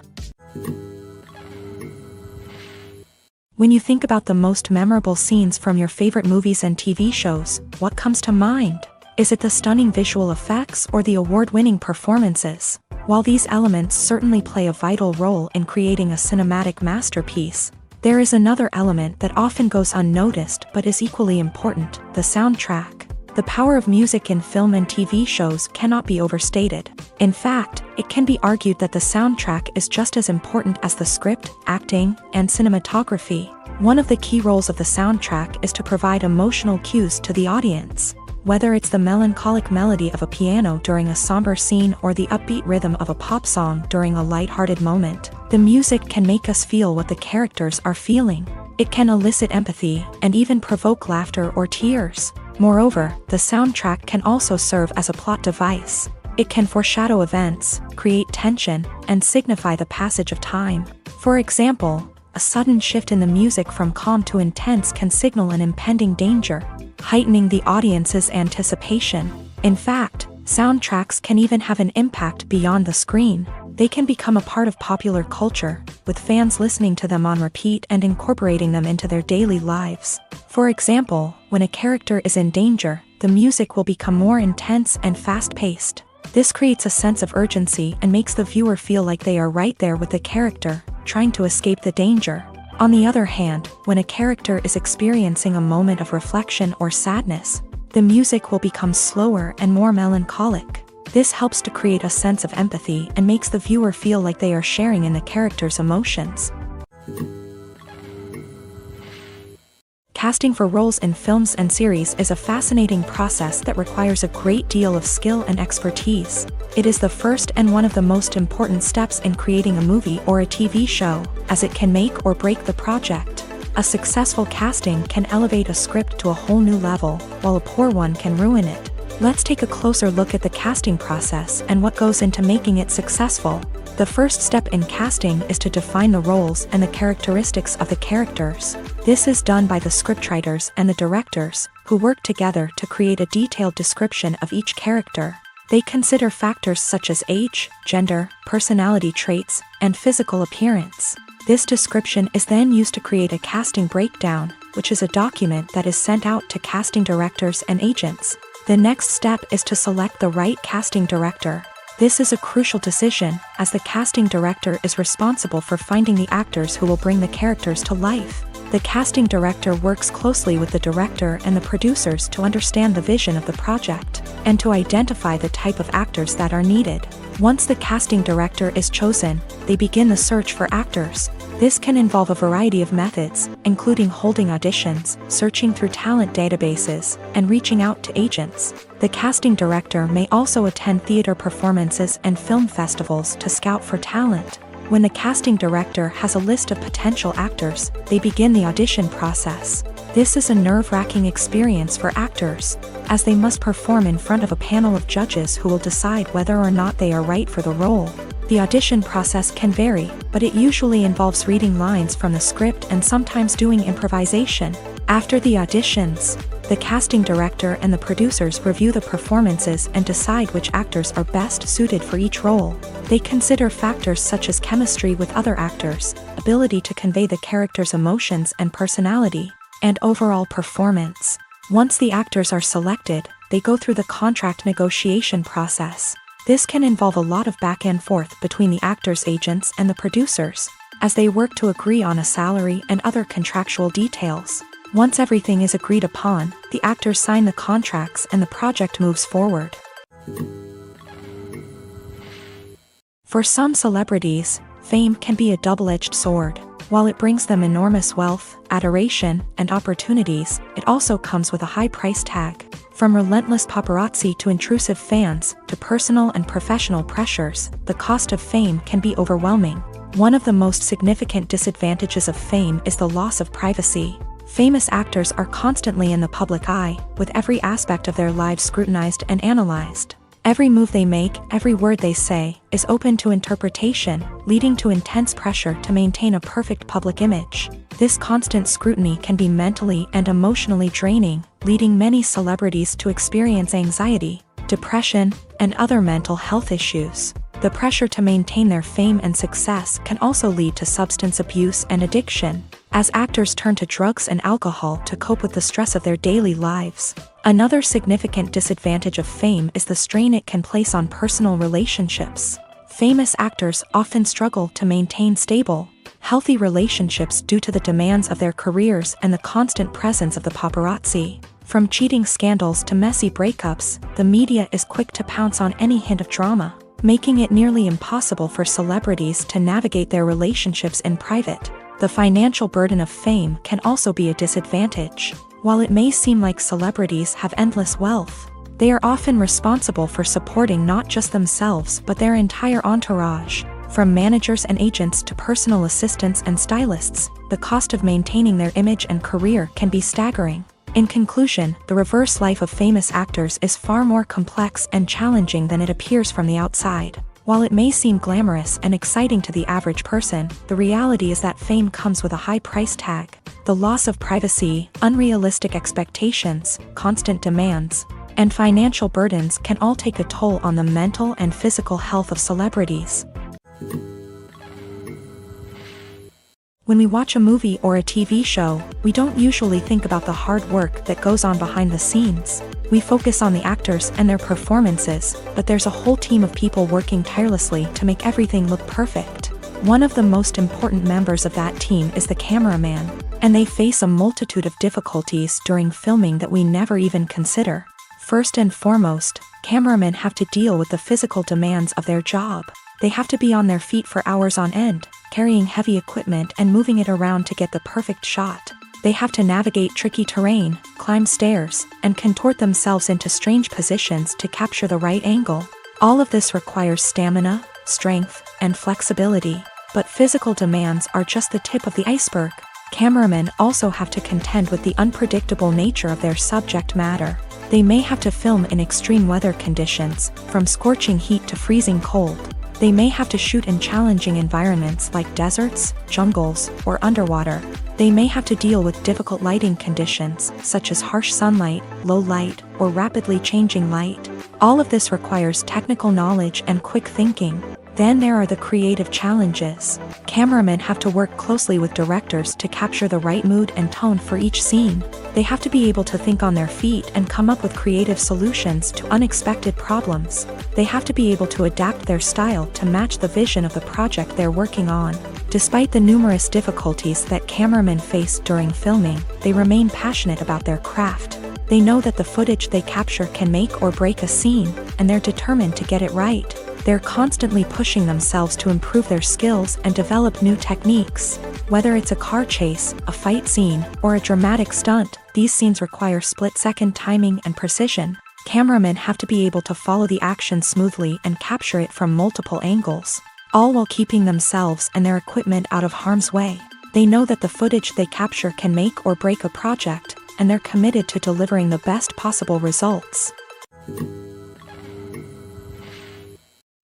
When you think about the most memorable scenes from your favorite movies and TV shows, what comes to mind? Is it the stunning visual effects or the award-winning performances? While these elements certainly play a vital role in creating a cinematic masterpiece, there is another element that often goes unnoticed but is equally important: the soundtrack. The power of music in film and TV shows cannot be overstated. In fact, it can be argued that the soundtrack is just as important as the script, acting, and cinematography. One of the key roles of the soundtrack is to provide emotional cues to the audience. Whether it's the melancholic melody of a piano during a somber scene or the upbeat rhythm of a pop song during a light-hearted moment, the music can make us feel what the characters are feeling. It can elicit empathy and even provoke laughter or tears. Moreover, the soundtrack can also serve as a plot device. It can foreshadow events, create tension, and signify the passage of time. For example, a sudden shift in the music from calm to intense can signal an impending danger, heightening the audience's anticipation. In fact, soundtracks can even have an impact beyond the screen. They can become a part of popular culture, with fans listening to them on repeat and incorporating them into their daily lives. For example, when a character is in danger, the music will become more intense and fast-paced. This creates a sense of urgency and makes the viewer feel like they are right there with the character, trying to escape the danger. On the other hand, when a character is experiencing a moment of reflection or sadness, the music will become slower and more melancholic. This helps to create a sense of empathy and makes the viewer feel like they are sharing in the character's emotions. Casting for roles in films and series is a fascinating process that requires a great deal of skill and expertise. It is the first and one of the most important steps in creating a movie or a TV show, as it can make or break the project. A successful casting can elevate a script to a whole new level, while a poor one can ruin it. Let's take a closer look at the casting process and what goes into making it successful. The first step in casting is to define the roles and the characteristics of the characters. This is done by the scriptwriters and the directors, who work together to create a detailed description of each character. They consider factors such as age, gender, personality traits, and physical appearance. This description is then used to create a casting breakdown, which is a document that is sent out to casting directors and agents. The next step is to select the right casting director. This is a crucial decision, as the casting director is responsible for finding the actors who will bring the characters to life. The casting director works closely with the director and the producers to understand the vision of the project, and to identify the type of actors that are needed. Once the casting director is chosen, they begin the search for actors. This can involve a variety of methods, including holding auditions, searching through talent databases, and reaching out to agents. The casting director may also attend theater performances and film festivals to scout for talent. When the casting director has a list of potential actors, they begin the audition process. This is a nerve-wracking experience for actors, as they must perform in front of a panel of judges who will decide whether or not they are right for the role. The audition process can vary, but it usually involves reading lines from the script and sometimes doing improvisation. After the auditions, the casting director and the producers review the performances and decide which actors are best suited for each role. They consider factors such as chemistry with other actors, ability to convey the character's emotions and personality, and overall performance. Once the actors are selected, they go through the contract negotiation process. This can involve a lot of back and forth between the actors' agents and the producers, as they work to agree on a salary and other contractual details. Once everything is agreed upon, the actors sign the contracts and the project moves forward. For some celebrities, fame can be a double-edged sword. While it brings them enormous wealth, adoration, and opportunities, it also comes with a high price tag. From relentless paparazzi to intrusive fans, to personal and professional pressures, the cost of fame can be overwhelming. One of the most significant disadvantages of fame is the loss of privacy. Famous actors are constantly in the public eye, with every aspect of their lives scrutinized and analyzed. Every move they make, every word they say, is open to interpretation, leading to intense pressure to maintain a perfect public image. This constant scrutiny can be mentally and emotionally draining, leading many celebrities to experience anxiety, depression, and other mental health issues. The pressure to maintain their fame and success can also lead to substance abuse and addiction, as actors turn to drugs and alcohol to cope with the stress of their daily lives. Another significant disadvantage of fame is the strain it can place on personal relationships. Famous actors often struggle to maintain stable, healthy relationships due to the demands of their careers and the constant presence of the paparazzi. From cheating scandals to messy breakups, the media is quick to pounce on any hint of drama, making it nearly impossible for celebrities to navigate their relationships in private. The financial burden of fame can also be a disadvantage. While it may seem like celebrities have endless wealth, they are often responsible for supporting not just themselves but their entire entourage. From managers and agents to personal assistants and stylists, the cost of maintaining their image and career can be staggering. In conclusion, the reverse life of famous actors is far more complex and challenging than it appears from the outside. While it may seem glamorous and exciting to the average person, the reality is that fame comes with a high price tag. The loss of privacy, unrealistic expectations, constant demands, and financial burdens can all take a toll on the mental and physical health of celebrities. When we watch a movie or a TV show, we don't usually think about the hard work that goes on behind the scenes. We focus on the actors and their performances, but there's a whole team of people working tirelessly to make everything look perfect. One of the most important members of that team is the cameraman, and they face a multitude of difficulties during filming that we never even consider. First and foremost, cameramen have to deal with the physical demands of their job. They have to be on their feet for hours on end, carrying heavy equipment and moving it around to get the perfect shot. They have to navigate tricky terrain, climb stairs, and contort themselves into strange positions to capture the right angle. All of this requires stamina, strength, and flexibility. But physical demands are just the tip of the iceberg. Cameramen also have to contend with the unpredictable nature of their subject matter. They may have to film in extreme weather conditions, from scorching heat to freezing cold. They may have to shoot in challenging environments like deserts, jungles, or underwater. They may have to deal with difficult lighting conditions, such as harsh sunlight, low light, or rapidly changing light. All of this requires technical knowledge and quick thinking. Then there are the creative challenges. Cameramen have to work closely with directors to capture the right mood and tone for each scene. They have to be able to think on their feet and come up with creative solutions to unexpected problems. They have to be able to adapt their style to match the vision of the project they're working on. Despite the numerous difficulties that cameramen face during filming, they remain passionate about their craft. They know that the footage they capture can make or break a scene, and they're determined to get it right. They're constantly pushing themselves to improve their skills and develop new techniques. Whether it's a car chase, a fight scene, or a dramatic stunt, these scenes require split-second timing and precision. Cameramen have to be able to follow the action smoothly and capture it from multiple angles, all while keeping themselves and their equipment out of harm's way. They know that the footage they capture can make or break a project, and they're committed to delivering the best possible results.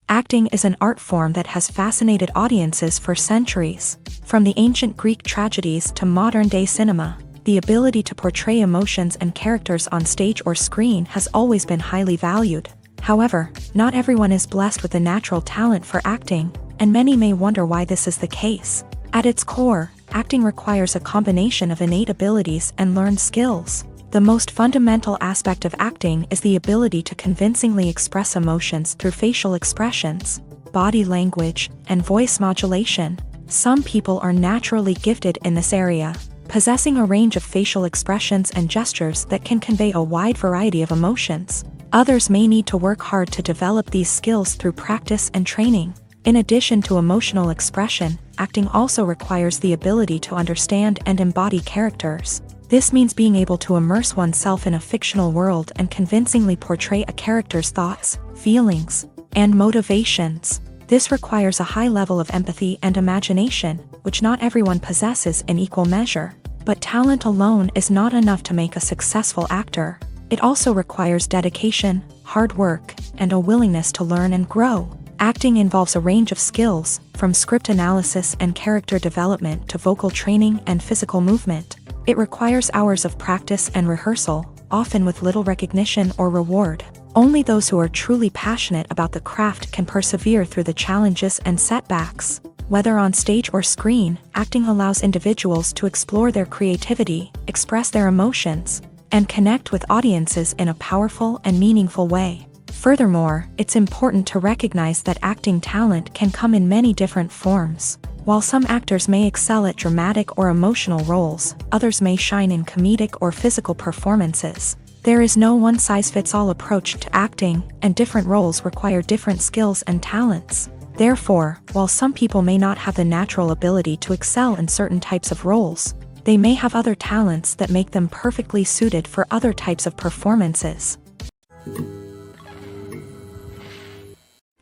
Acting is an art form that has fascinated audiences for centuries. From the ancient Greek tragedies to modern-day cinema, the ability to portray emotions and characters on stage or screen has always been highly valued. However, not everyone is blessed with a natural talent for acting, and many may wonder why this is the case. At its core, acting requires a combination of innate abilities and learned skills. The most fundamental aspect of acting is the ability to convincingly express emotions through facial expressions, body language, and voice modulation. Some people are naturally gifted in this area, possessing a range of facial expressions and gestures that can convey a wide variety of emotions. Others may need to work hard to develop these skills through practice and training. In addition to emotional expression, acting also requires the ability to understand and embody characters. This means being able to immerse oneself in a fictional world and convincingly portray a character's thoughts, feelings, and motivations. This requires a high level of empathy and imagination, which not everyone possesses in equal measure. But talent alone is not enough to make a successful actor. It also requires dedication, hard work, and a willingness to learn and grow. Acting involves a range of skills, from script analysis and character development to vocal training and physical movement. It requires hours of practice and rehearsal, often with little recognition or reward. Only those who are truly passionate about the craft can persevere through the challenges and setbacks. Whether on stage or screen, acting allows individuals to explore their creativity, express their emotions, and connect with audiences in a powerful and meaningful way. Furthermore, it's important to recognize that acting talent can come in many different forms. While some actors may excel at dramatic or emotional roles, others may shine in comedic or physical performances. There is no one-size-fits-all approach to acting, and different roles require different skills and talents. Therefore, while some people may not have the natural ability to excel in certain types of roles, they may have other talents that make them perfectly suited for other types of performances.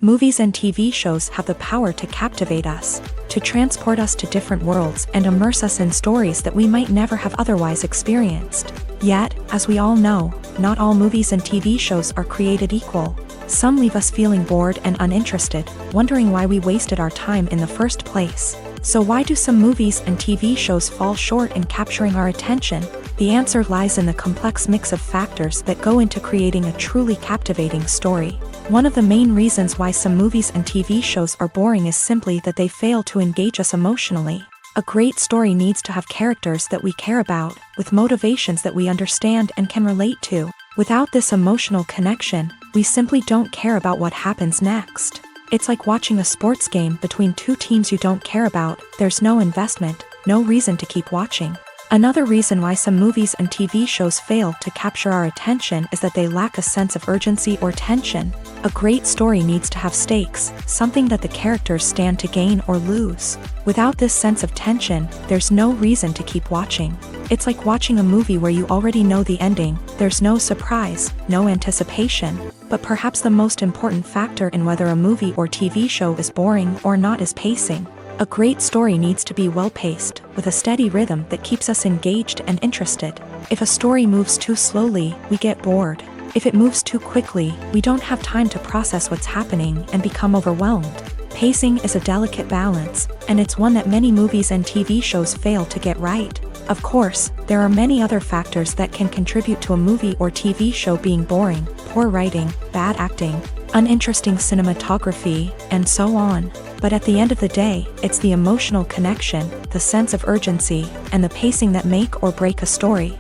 Movies and TV shows have the power to captivate us, to transport us to different worlds and immerse us in stories that we might never have otherwise experienced. Yet, as we all know, not all movies and TV shows are created equal. Some leave us feeling bored and uninterested, wondering why we wasted our time in the first place. So why do some movies and TV shows fall short in capturing our attention? The answer lies in the complex mix of factors that go into creating a truly captivating story. One of the main reasons why some movies and TV shows are boring is simply that they fail to engage us emotionally. A great story needs to have characters that we care about, with motivations that we understand and can relate to. Without this emotional connection, we simply don't care about what happens next. It's like watching a sports game between two teams you don't care about. There's no investment, no reason to keep watching. Another reason why some movies and TV shows fail to capture our attention is that they lack a sense of urgency or tension. A great story needs to have stakes, something that the characters stand to gain or lose. Without this sense of tension, there's no reason to keep watching. It's like watching a movie where you already know the ending. There's no surprise, no anticipation. But perhaps the most important factor in whether a movie or TV show is boring or not is pacing. A great story needs to be well-paced, with a steady rhythm that keeps us engaged and interested. If a story moves too slowly, we get bored. If it moves too quickly, we don't have time to process what's happening and become overwhelmed. Pacing is a delicate balance, and it's one that many movies and TV shows fail to get right. Of course, there are many other factors that can contribute to a movie or TV show being boring: poor writing, bad acting, uninteresting cinematography, and so on. But at the end of the day, it's the emotional connection, the sense of urgency, and the pacing that make or break a story.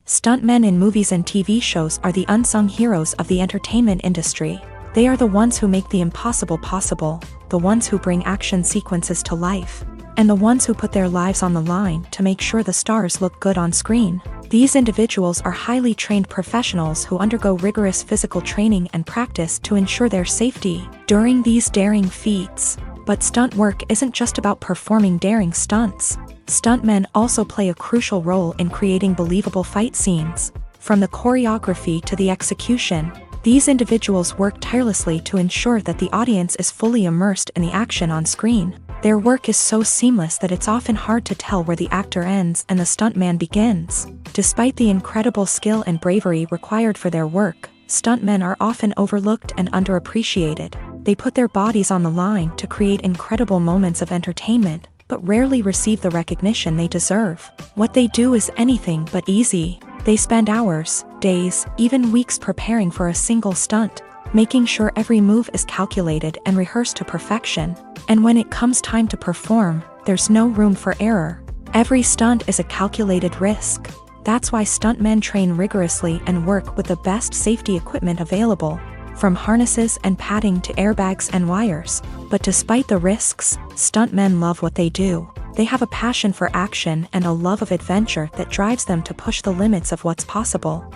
Stuntmen in movies and TV shows are the unsung heroes of the entertainment industry. They are the ones who make the impossible possible, the ones who bring action sequences to life, and the ones who put their lives on the line to make sure the stars look good on screen. These individuals are highly trained professionals who undergo rigorous physical training and practice to ensure their safety during these daring feats. But stunt work isn't just about performing daring stunts. Stuntmen also play a crucial role in creating believable fight scenes. From the choreography to the execution, these individuals work tirelessly to ensure that the audience is fully immersed in the action on screen. Their work is so seamless that it's often hard to tell where the actor ends and the stuntman begins. Despite the incredible skill and bravery required for their work, stuntmen are often overlooked and underappreciated. They put their bodies on the line to create incredible moments of entertainment, but rarely receive the recognition they deserve. What they do is anything but easy. They spend hours, days, even weeks preparing for a single stunt, making sure every move is calculated and rehearsed to perfection. And when it comes time to perform, there's no room for error. Every stunt is a calculated risk. That's why stuntmen train rigorously and work with the best safety equipment available, from harnesses and padding to airbags and wires. But despite the risks, stuntmen love what they do. They have a passion for action and a love of adventure that drives them to push the limits of what's possible.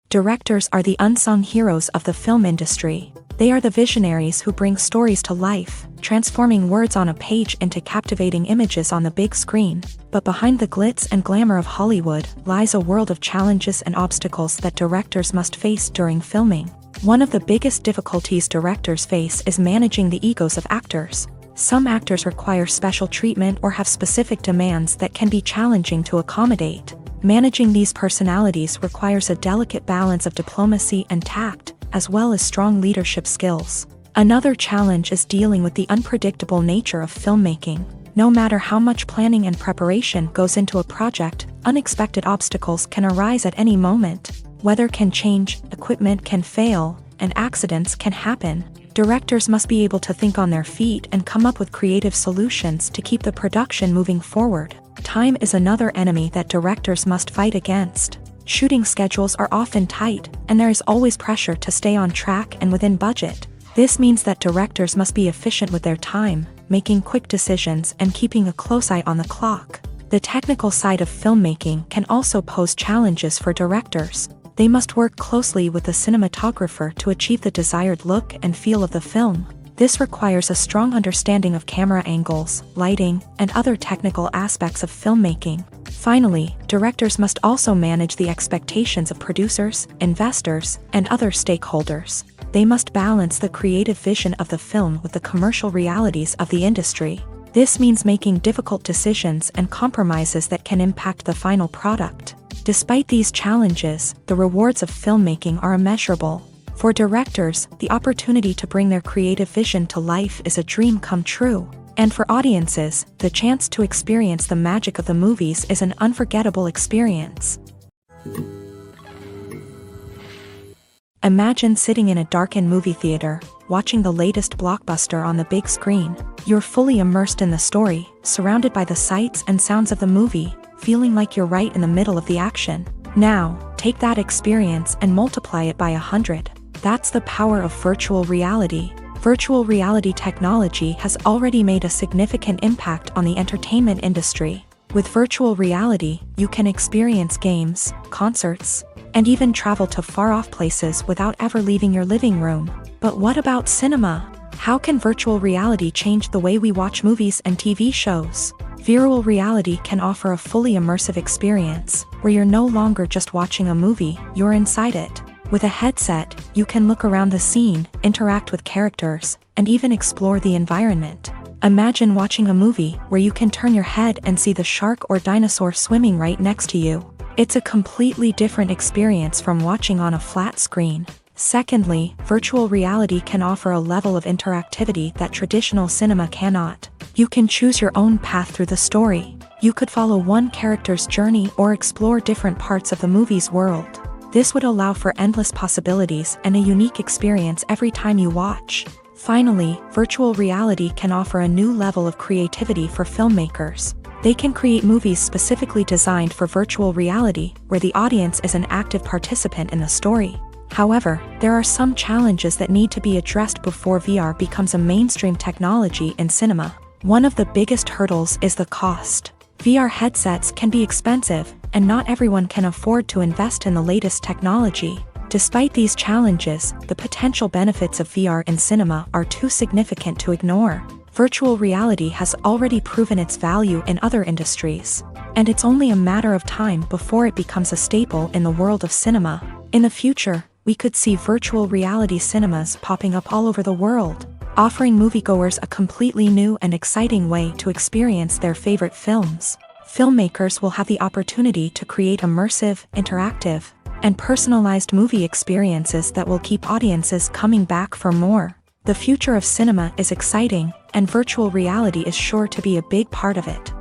Directors are the unsung heroes of the film industry. They are the visionaries who bring stories to life, transforming words on a page into captivating images on the big screen. But behind the glitz and glamour of Hollywood lies a world of challenges and obstacles that directors must face during filming. One of the biggest difficulties directors face is managing the egos of actors. Some actors require special treatment or have specific demands that can be challenging to accommodate. Managing these personalities requires a delicate balance of diplomacy and tact, as well as strong leadership skills. Another challenge is dealing with the unpredictable nature of filmmaking. No matter how much planning and preparation goes into a project, unexpected obstacles can arise at any moment. Weather can change, equipment can fail, and accidents can happen. Directors must be able to think on their feet and come up with creative solutions to keep the production moving forward. Time is another enemy that directors must fight against. Shooting schedules are often tight, and there is always pressure to stay on track and within budget. This means that directors must be efficient with their time, making quick decisions and keeping a close eye on the clock. The technical side of filmmaking can also pose challenges for directors. They must work closely with the cinematographer to achieve the desired look and feel of the film. This requires a strong understanding of camera angles, lighting, and other technical aspects of filmmaking. Finally, directors must also manage the expectations of producers, investors, and other stakeholders. They must balance the creative vision of the film with the commercial realities of the industry. This means making difficult decisions and compromises that can impact the final product. Despite these challenges, the rewards of filmmaking are immeasurable. For directors, the opportunity to bring their creative vision to life is a dream come true. And for audiences, the chance to experience the magic of the movies is an unforgettable experience. Imagine sitting in a darkened movie theater, watching the latest blockbuster on the big screen. You're fully immersed in the story, surrounded by the sights and sounds of the movie, feeling like you're right in the middle of the action. Now, take that experience and multiply it by 100. That's the power of virtual reality. Virtual reality technology has already made a significant impact on the entertainment industry. With virtual reality, you can experience games, concerts, and even travel to far-off places without ever leaving your living room. But what about cinema? How can virtual reality change the way we watch movies and TV shows? Virtual reality can offer a fully immersive experience, where you're no longer just watching a movie, you're inside it. With a headset, you can look around the scene, interact with characters, and even explore the environment. Imagine watching a movie where you can turn your head and see the shark or dinosaur swimming right next to you. It's a completely different experience from watching on a flat screen. Secondly, virtual reality can offer a level of interactivity that traditional cinema cannot. You can choose your own path through the story. You could follow one character's journey or explore different parts of the movie's world. This would allow for endless possibilities and a unique experience every time you watch. Finally, virtual reality can offer a new level of creativity for filmmakers. They can create movies specifically designed for virtual reality, where the audience is an active participant in the story. However, there are some challenges that need to be addressed before VR becomes a mainstream technology in cinema. One of the biggest hurdles is the cost. VR headsets can be expensive, and not everyone can afford to invest in the latest technology. Despite these challenges, the potential benefits of VR in cinema are too significant to ignore. Virtual reality has already proven its value in other industries, and it's only a matter of time before it becomes a staple in the world of cinema. In the future, we could see virtual reality cinemas popping up all over the world, offering moviegoers a completely new and exciting way to experience their favorite films. Filmmakers will have the opportunity to create immersive, interactive, and personalized movie experiences that will keep audiences coming back for more. The future of cinema is exciting, and virtual reality is sure to be a big part of it.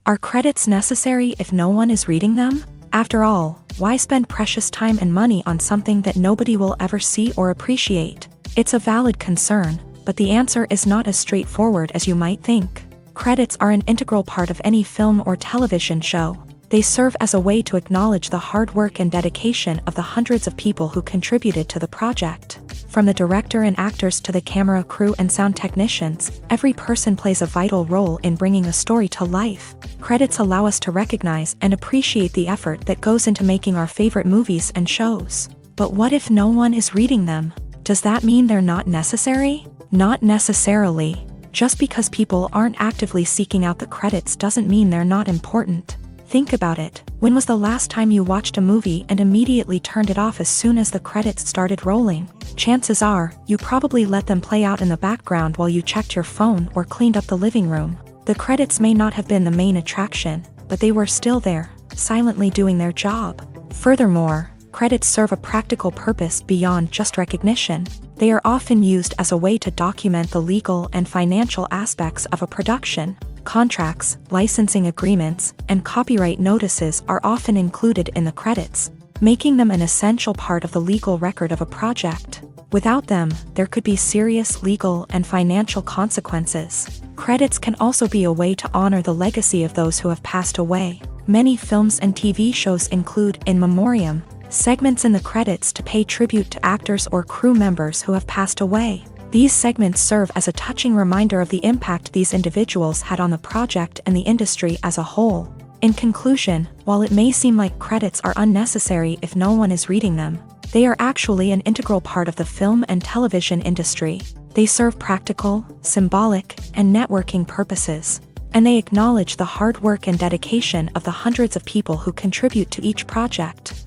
Are credits necessary if no one is reading them? After all, why spend precious time and money on something that nobody will ever see or appreciate? It's a valid concern, but the answer is not as straightforward as you might think. Credits are an integral part of any film or television show. They serve as a way to acknowledge the hard work and dedication of the hundreds of people who contributed to the project. From the director and actors to the camera crew and sound technicians, every person plays a vital role in bringing a story to life. Credits allow us to recognize and appreciate the effort that goes into making our favorite movies and shows. But what if no one is reading them? Does that mean they're not necessary? Not necessarily. Just because people aren't actively seeking out the credits doesn't mean they're not important. Think about it. When was the last time you watched a movie and immediately turned it off as soon as the credits started rolling? Chances are, you probably let them play out in the background while you checked your phone or cleaned up the living room. The credits may not have been the main attraction, but they were still there, silently doing their job. Furthermore, credits serve a practical purpose beyond just recognition. They are often used as a way to document the legal and financial aspects of a production. Contracts, licensing agreements, and copyright notices are often included in the credits, making them an essential part of the legal record of a project. Without them, there could be serious legal and financial consequences. Credits can also be a way to honor the legacy of those who have passed away. Many films and TV shows include in memoriam segments in the credits to pay tribute to actors or crew members who have passed away. These segments serve as a touching reminder of the impact these individuals had on the project and the industry as a whole. In conclusion, while it may seem like credits are unnecessary if no one is reading them, they are actually an integral part of the film and television industry. They serve practical, symbolic, and networking purposes, and they acknowledge the hard work and dedication of the hundreds of people who contribute to each project.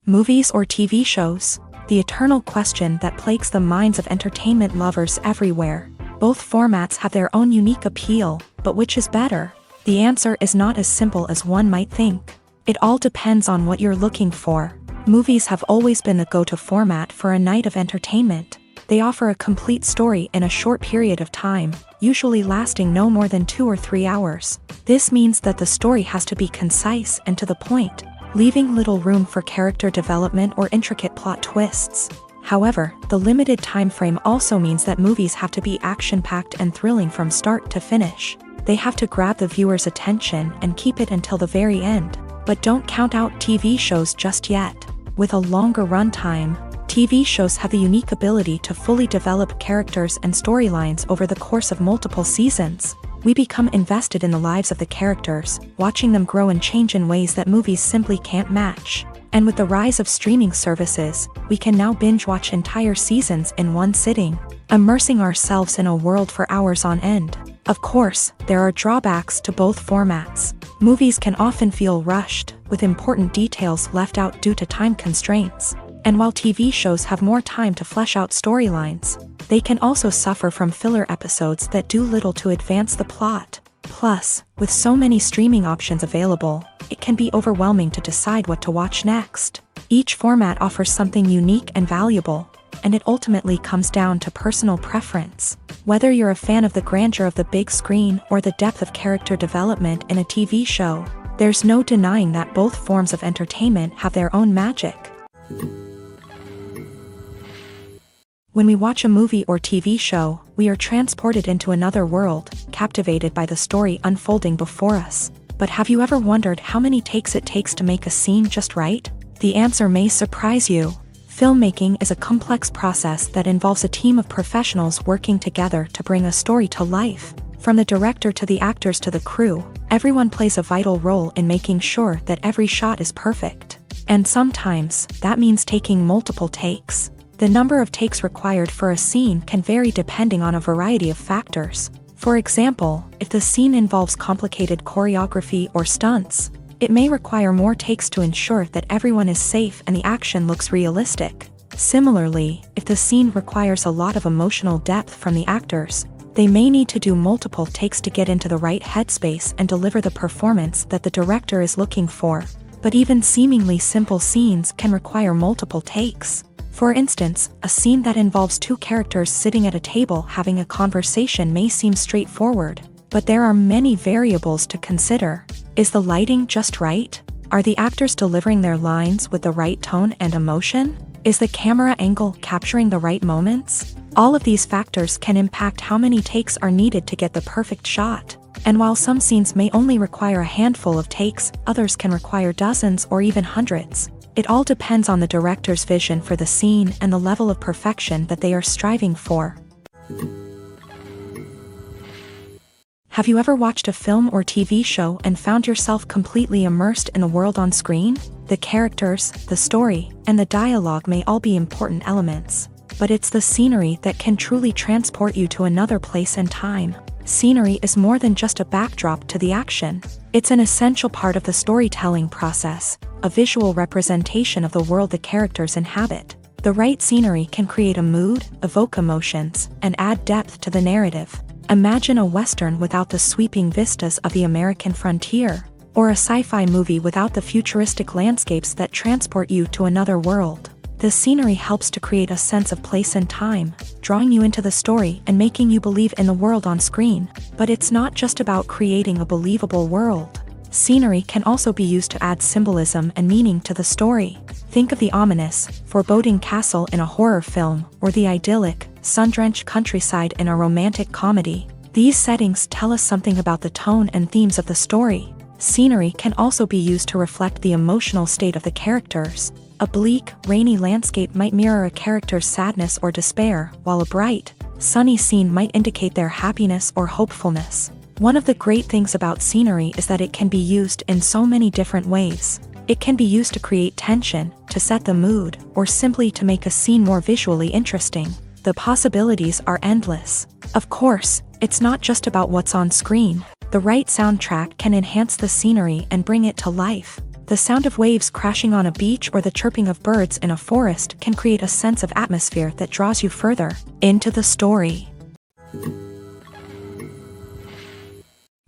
Movies or TV shows? The eternal question that plagues the minds of entertainment lovers everywhere. Both formats have their own unique appeal, but which is better? The answer is not as simple as one might think. It all depends on what you're looking for. Movies have always been the go-to format for a night of entertainment. They offer a complete story in a short period of time, usually lasting no more than 2 or 3 hours. This means that the story has to be concise and to the point. leaving little room for character development or intricate plot twists. However, the limited time frame also means that movies have to be action-packed and thrilling from start to finish. They have to grab the viewer's attention and keep it until the very end. But don't count out TV shows just yet. With a longer runtime, TV shows have the unique ability to fully develop characters and storylines over the course of multiple seasons. We become invested in the lives of the characters, watching them grow and change in ways that movies simply can't match. And with the rise of streaming services, we can now binge-watch entire seasons in one sitting, immersing ourselves in a world for hours on end. Of course, there are drawbacks to both formats. Movies can often feel rushed, with important details left out due to time constraints. And while TV shows have more time to flesh out storylines, they can also suffer from filler episodes that do little to advance the plot. Plus, with so many streaming options available, it can be overwhelming to decide what to watch next. Each format offers something unique and valuable, and it ultimately comes down to personal preference. Whether you're a fan of the grandeur of the big screen or the depth of character development in a TV show, there's no denying that both forms of entertainment have their own magic. When we watch a movie or TV show, we are transported into another world, captivated by the story unfolding before us. But have you ever wondered how many takes it takes to make a scene just right? The answer may surprise you. Filmmaking is a complex process that involves a team of professionals working together to bring a story to life. From the director to the actors to the crew, everyone plays a vital role in making sure that every shot is perfect. And sometimes, that means taking multiple takes. The number of takes required for a scene can vary depending on a variety of factors. For example, if the scene involves complicated choreography or stunts, it may require more takes to ensure that everyone is safe and the action looks realistic. Similarly, if the scene requires a lot of emotional depth from the actors, they may need to do multiple takes to get into the right headspace and deliver the performance that the director is looking for. But even seemingly simple scenes can require multiple takes. For instance, a scene that involves two characters sitting at a table having a conversation may seem straightforward, but there are many variables to consider. Is the lighting just right? Are the actors delivering their lines with the right tone and emotion? Is the camera angle capturing the right moments? All of these factors can impact how many takes are needed to get the perfect shot. And while some scenes may only require a handful of takes, others can require dozens or even hundreds. It all depends on the director's vision for the scene and the level of perfection that they are striving for. Have you ever watched a film or TV show and found yourself completely immersed in the world on screen? The characters, the story, and the dialogue may all be important elements, but it's the scenery that can truly transport you to another place and time. Scenery is more than just a backdrop to the action. It's an essential part of the storytelling process, a visual representation of the world the characters inhabit. The right scenery can create a mood, evoke emotions, and add depth to the narrative. Imagine a Western without the sweeping vistas of the American frontier, or a sci-fi movie without the futuristic landscapes that transport you to another world. The scenery helps to create a sense of place and time, drawing you into the story and making you believe in the world on screen. But it's not just about creating a believable world. Scenery can also be used to add symbolism and meaning to the story. Think of the ominous, foreboding castle in a horror film, or the idyllic, sun-drenched countryside in a romantic comedy. These settings tell us something about the tone and themes of the story. Scenery can also be used to reflect the emotional state of the characters. A bleak, rainy landscape might mirror a character's sadness or despair, while a bright, sunny scene might indicate their happiness or hopefulness. One of the great things about scenery is that it can be used in so many different ways. It can be used to create tension, to set the mood, or simply to make a scene more visually interesting. The possibilities are endless. Of course, it's not just about what's on screen. The right soundtrack can enhance the scenery and bring it to life. The sound of waves crashing on a beach or the chirping of birds in a forest can create a sense of atmosphere that draws you further into the story.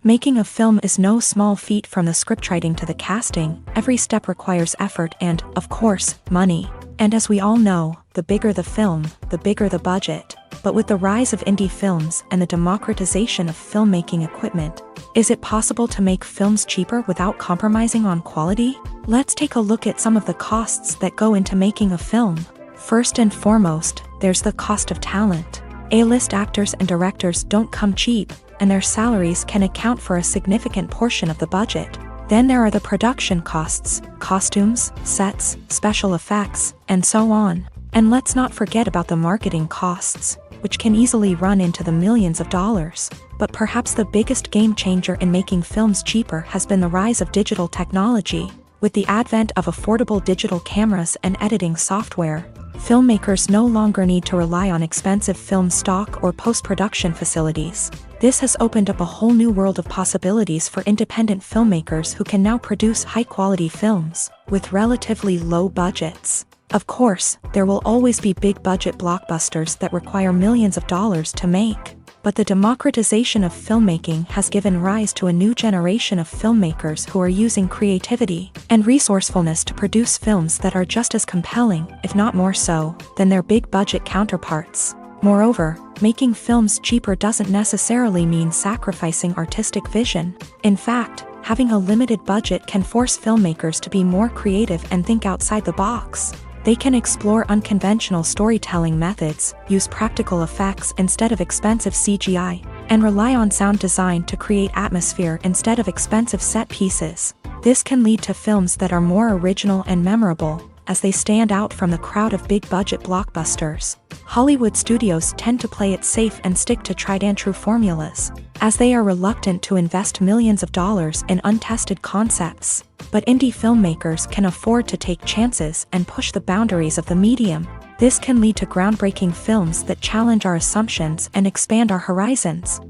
Making a film is no small feat. From the scriptwriting to the casting, every step requires effort and, of course, money. And as we all know, the bigger the film, the bigger the budget. But with the rise of indie films and the democratization of filmmaking equipment, is it possible to make films cheaper without compromising on quality? Let's take a look at some of the costs that go into making a film. First and foremost, there's the cost of talent. A-list actors and directors don't come cheap, and their salaries can account for a significant portion of the budget. Then there are the production costs, costumes, sets, special effects, and so on. And let's not forget about the marketing costs, which can easily run into the millions of dollars. But perhaps the biggest game changer in making films cheaper has been the rise of digital technology. With the advent of affordable digital cameras and editing software, filmmakers no longer need to rely on expensive film stock or post-production facilities. This has opened up a whole new world of possibilities for independent filmmakers who can now produce high-quality films with relatively low budgets. Of course, there will always be big-budget blockbusters that require millions of dollars to make. But the democratization of filmmaking has given rise to a new generation of filmmakers who are using creativity and resourcefulness to produce films that are just as compelling, if not more so, than their big-budget counterparts. Moreover, making films cheaper doesn't necessarily mean sacrificing artistic vision. In fact, having a limited budget can force filmmakers to be more creative and think outside the box. They can explore unconventional storytelling methods, use practical effects instead of expensive CGI, and rely on sound design to create atmosphere instead of expensive set pieces. This can lead to films that are more original and memorable, as they stand out from the crowd of big-budget blockbusters. Hollywood studios tend to play it safe and stick to tried-and-true formulas, as they are reluctant to invest millions of dollars in untested concepts. But indie filmmakers can afford to take chances and push the boundaries of the medium. This can lead to groundbreaking films that challenge our assumptions and expand our horizons.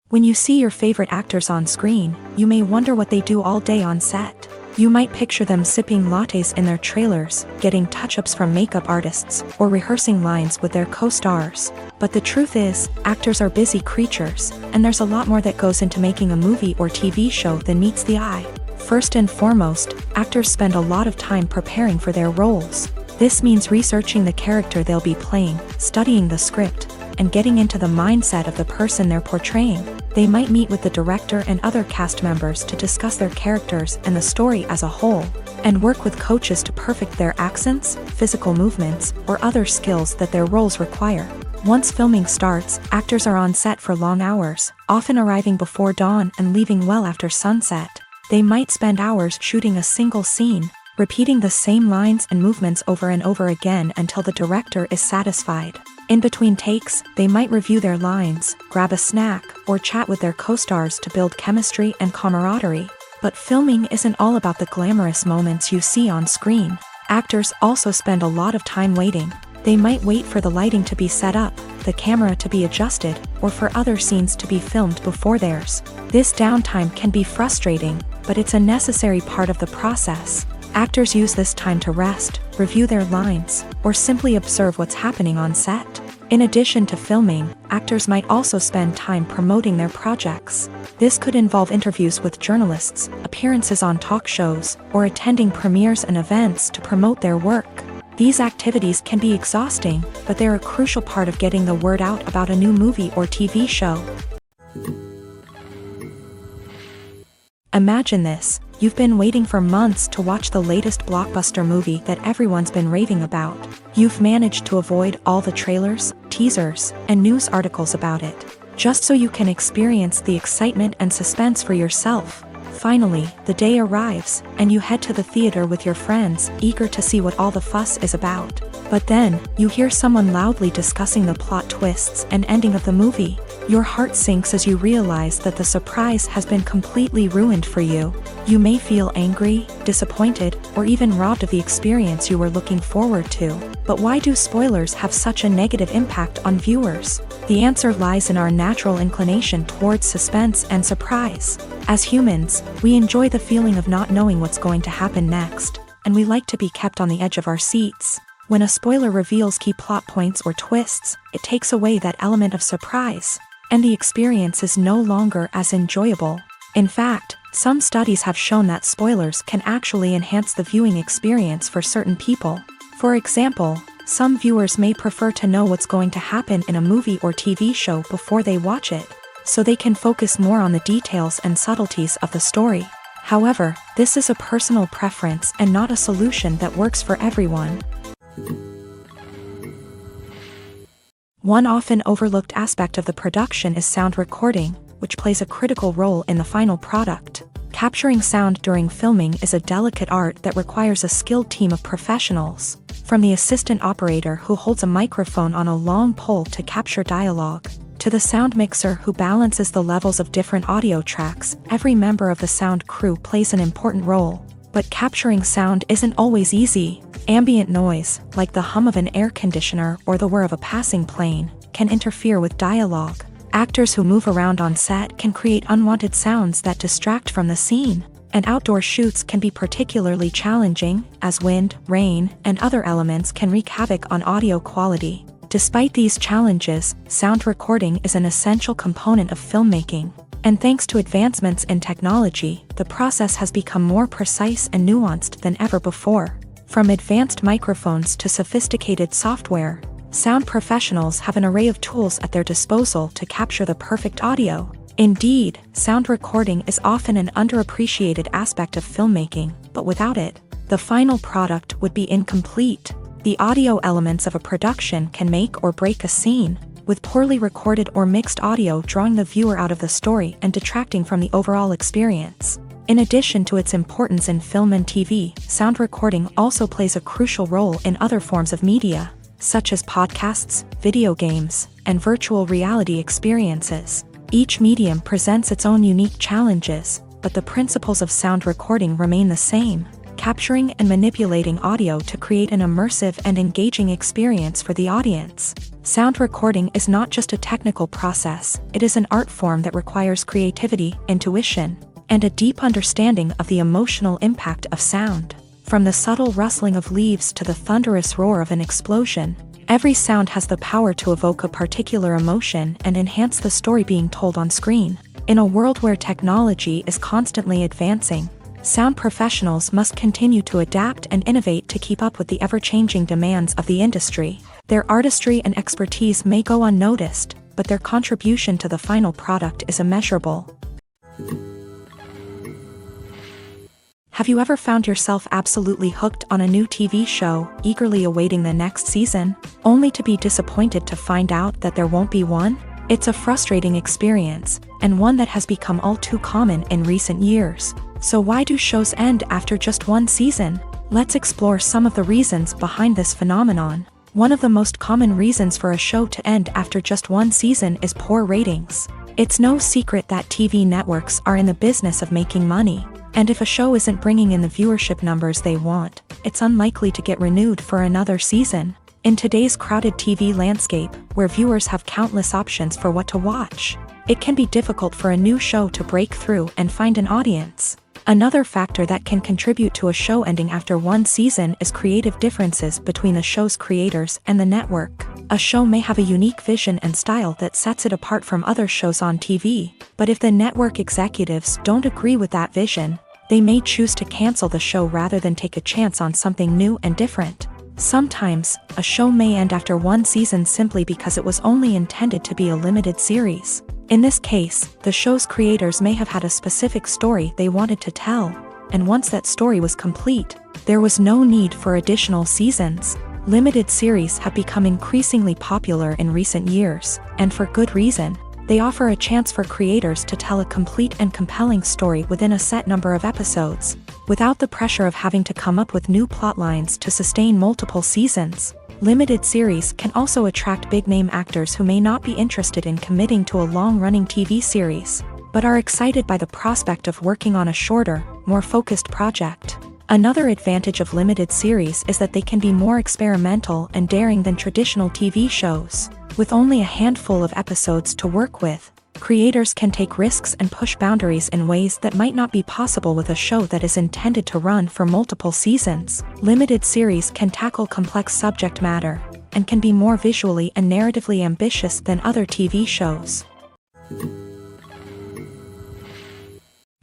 When you see your favorite actors on screen, you may wonder what they do all day on set. You might picture them sipping lattes in their trailers, getting touch-ups from makeup artists, or rehearsing lines with their co-stars. But the truth is, actors are busy creatures, and there's a lot more that goes into making a movie or TV show than meets the eye. First and foremost, actors spend a lot of time preparing for their roles. This means researching the character they'll be playing, studying the script, and getting into the mindset of the person they're portraying. They might meet with the director and other cast members to discuss their characters and the story as a whole, and work with coaches to perfect their accents, physical movements, or other skills that their roles require. Once filming starts, actors are on set for long hours, often arriving before dawn and leaving well after sunset. They might spend hours shooting a single scene, repeating the same lines and movements over and over again until the director is satisfied. In between takes, they might review their lines, grab a snack, or chat with their co-stars to build chemistry and camaraderie. But filming isn't all about the glamorous moments you see on screen. Actors also spend a lot of time waiting. They might wait for the lighting to be set up, the camera to be adjusted, or for other scenes to be filmed before theirs. This downtime can be frustrating, but it's a necessary part of the process. Actors use this time to rest, review their lines, or simply observe what's happening on set. In addition to filming, actors might also spend time promoting their projects. This could involve interviews with journalists, appearances on talk shows, or attending premieres and events to promote their work. These activities can be exhausting, but they're a crucial part of getting the word out about a new movie or TV show. Imagine this. You've been waiting for months to watch the latest blockbuster movie that everyone's been raving about. You've managed to avoid all the trailers, teasers, and news articles about it, just so you can experience the excitement and suspense for yourself. Finally, the day arrives, and you head to the theater with your friends, eager to see what all the fuss is about. But then, you hear someone loudly discussing the plot twists and ending of the movie. Your heart sinks as you realize that the surprise has been completely ruined for you. You may feel angry, disappointed, or even robbed of the experience you were looking forward to. But why do spoilers have such a negative impact on viewers? The answer lies in our natural inclination towards suspense and surprise. As humans, we enjoy the feeling of not knowing what's going to happen next, and we like to be kept on the edge of our seats. When a spoiler reveals key plot points or twists, it takes away that element of surprise, and the experience is no longer as enjoyable. In fact, some studies have shown that spoilers can actually enhance the viewing experience for certain people. For example, some viewers may prefer to know what's going to happen in a movie or TV show before they watch it. so they can focus more on the details and subtleties of the story. However, this is a personal preference and not a solution that works for everyone. One often overlooked aspect of the production is sound recording, which plays a critical role in the final product. Capturing sound during filming is a delicate art that requires a skilled team of professionals, from the assistant operator who holds a microphone on a long pole to capture dialogue, to the sound mixer who balances the levels of different audio tracks. Every member of the sound crew plays an important role. But capturing sound isn't always easy. Ambient noise, like the hum of an air conditioner or the whir of a passing plane, can interfere with dialogue. Actors who move around on set can create unwanted sounds that distract from the scene. And outdoor shoots can be particularly challenging, as wind, rain, and other elements can wreak havoc on audio quality. Despite these challenges, sound recording is an essential component of filmmaking. And thanks to advancements in technology, the process has become more precise and nuanced than ever before. From advanced microphones to sophisticated software, sound professionals have an array of tools at their disposal to capture the perfect audio. Indeed, sound recording is often an underappreciated aspect of filmmaking, but without it, the final product would be incomplete. The audio elements of a production can make or break a scene, with poorly recorded or mixed audio drawing the viewer out of the story and detracting from the overall experience. In addition to its importance in film and TV, sound recording also plays a crucial role in other forms of media, such as podcasts, video games, and virtual reality experiences. Each medium presents its own unique challenges, but the principles of sound recording remain the same: capturing and manipulating audio to create an immersive and engaging experience for the audience. Sound recording is not just a technical process, it is an art form that requires creativity, intuition, and a deep understanding of the emotional impact of sound. From the subtle rustling of leaves to the thunderous roar of an explosion, every sound has the power to evoke a particular emotion and enhance the story being told on screen. In a world where technology is constantly advancing, sound professionals must continue to adapt and innovate to keep up with the ever-changing demands of the industry. Their artistry and expertise may go unnoticed, but their contribution to the final product is immeasurable. Have you ever found yourself absolutely hooked on a new TV show, eagerly awaiting the next season, only to be disappointed to find out that there won't be one? It's a frustrating experience, and one that has become all too common in recent years. So why do shows end after just one season? Let's explore some of the reasons behind this phenomenon. One of the most common reasons for a show to end after just one season is poor ratings. It's no secret that TV networks are in the business of making money. And if a show isn't bringing in the viewership numbers they want, it's unlikely to get renewed for another season. In today's crowded TV landscape, where viewers have countless options for what to watch, it can be difficult for a new show to break through and find an audience. Another factor that can contribute to a show ending after one season is creative differences between the show's creators and the network. A show may have a unique vision and style that sets it apart from other shows on TV, but if the network executives don't agree with that vision, they may choose to cancel the show rather than take a chance on something new and different. Sometimes, a show may end after one season simply because it was only intended to be a limited series. In this case, the show's creators may have had a specific story they wanted to tell, and once that story was complete, there was no need for additional seasons. Limited series have become increasingly popular in recent years, and for good reason. They offer a chance for creators to tell a complete and compelling story within a set number of episodes, without the pressure of having to come up with new plotlines to sustain multiple seasons. Limited series can also attract big-name actors who may not be interested in committing to a long-running TV series, but are excited by the prospect of working on a shorter, more focused project. Another advantage of limited series is that they can be more experimental and daring than traditional TV shows. With only a handful of episodes to work with, creators can take risks and push boundaries in ways that might not be possible with a show that is intended to run for multiple seasons. Limited series can tackle complex subject matter, and can be more visually and narratively ambitious than other TV shows.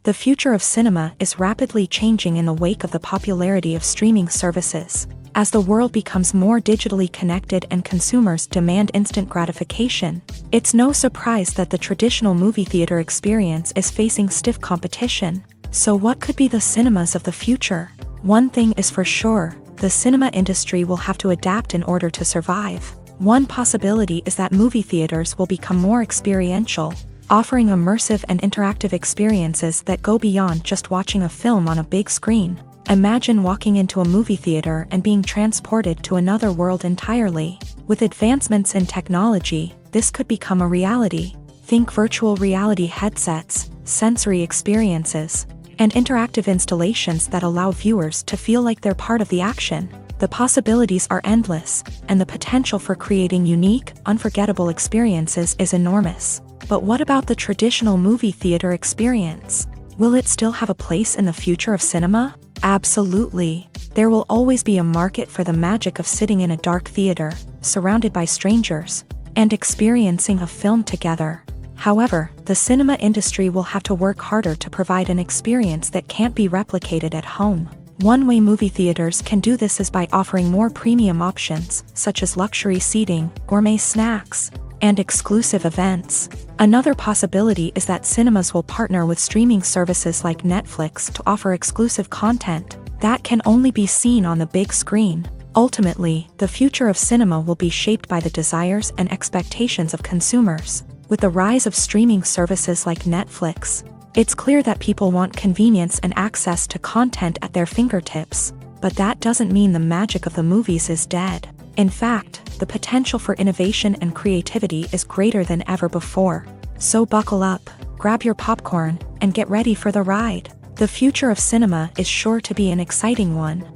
The future of cinema is rapidly changing in the wake of the popularity of streaming services. As the world becomes more digitally connected and consumers demand instant gratification, it's no surprise that the traditional movie theater experience is facing stiff competition. So what could be the cinemas of the future? One thing is for sure, the cinema industry will have to adapt in order to survive. One possibility is that movie theaters will become more experiential, offering immersive and interactive experiences that go beyond just watching a film on a big screen. Imagine walking into a movie theater and being transported to another world entirely. With advancements in technology, this could become a reality. Think virtual reality headsets, sensory experiences, and interactive installations that allow viewers to feel like they're part of the action. The possibilities are endless, and the potential for creating unique, unforgettable experiences is enormous. But what about the traditional movie theater experience? Will it still have a place in the future of cinema? Absolutely. There will always be a market for the magic of sitting in a dark theater, surrounded by strangers, and experiencing a film together. However, the cinema industry will have to work harder to provide an experience that can't be replicated at home. One way movie theaters can do this is by offering more premium options, such as luxury seating, gourmet snacks, and exclusive events. Another possibility is that cinemas will partner with streaming services like Netflix to offer exclusive content that can only be seen on the big screen. Ultimately, the future of cinema will be shaped by the desires and expectations of consumers. With the rise of streaming services like Netflix, it's clear that people want convenience and access to content at their fingertips. But that doesn't mean the magic of the movies is dead. In fact, the potential for innovation and creativity is greater than ever before. So buckle up, grab your popcorn, and get ready for the ride. The future of cinema is sure to be an exciting one.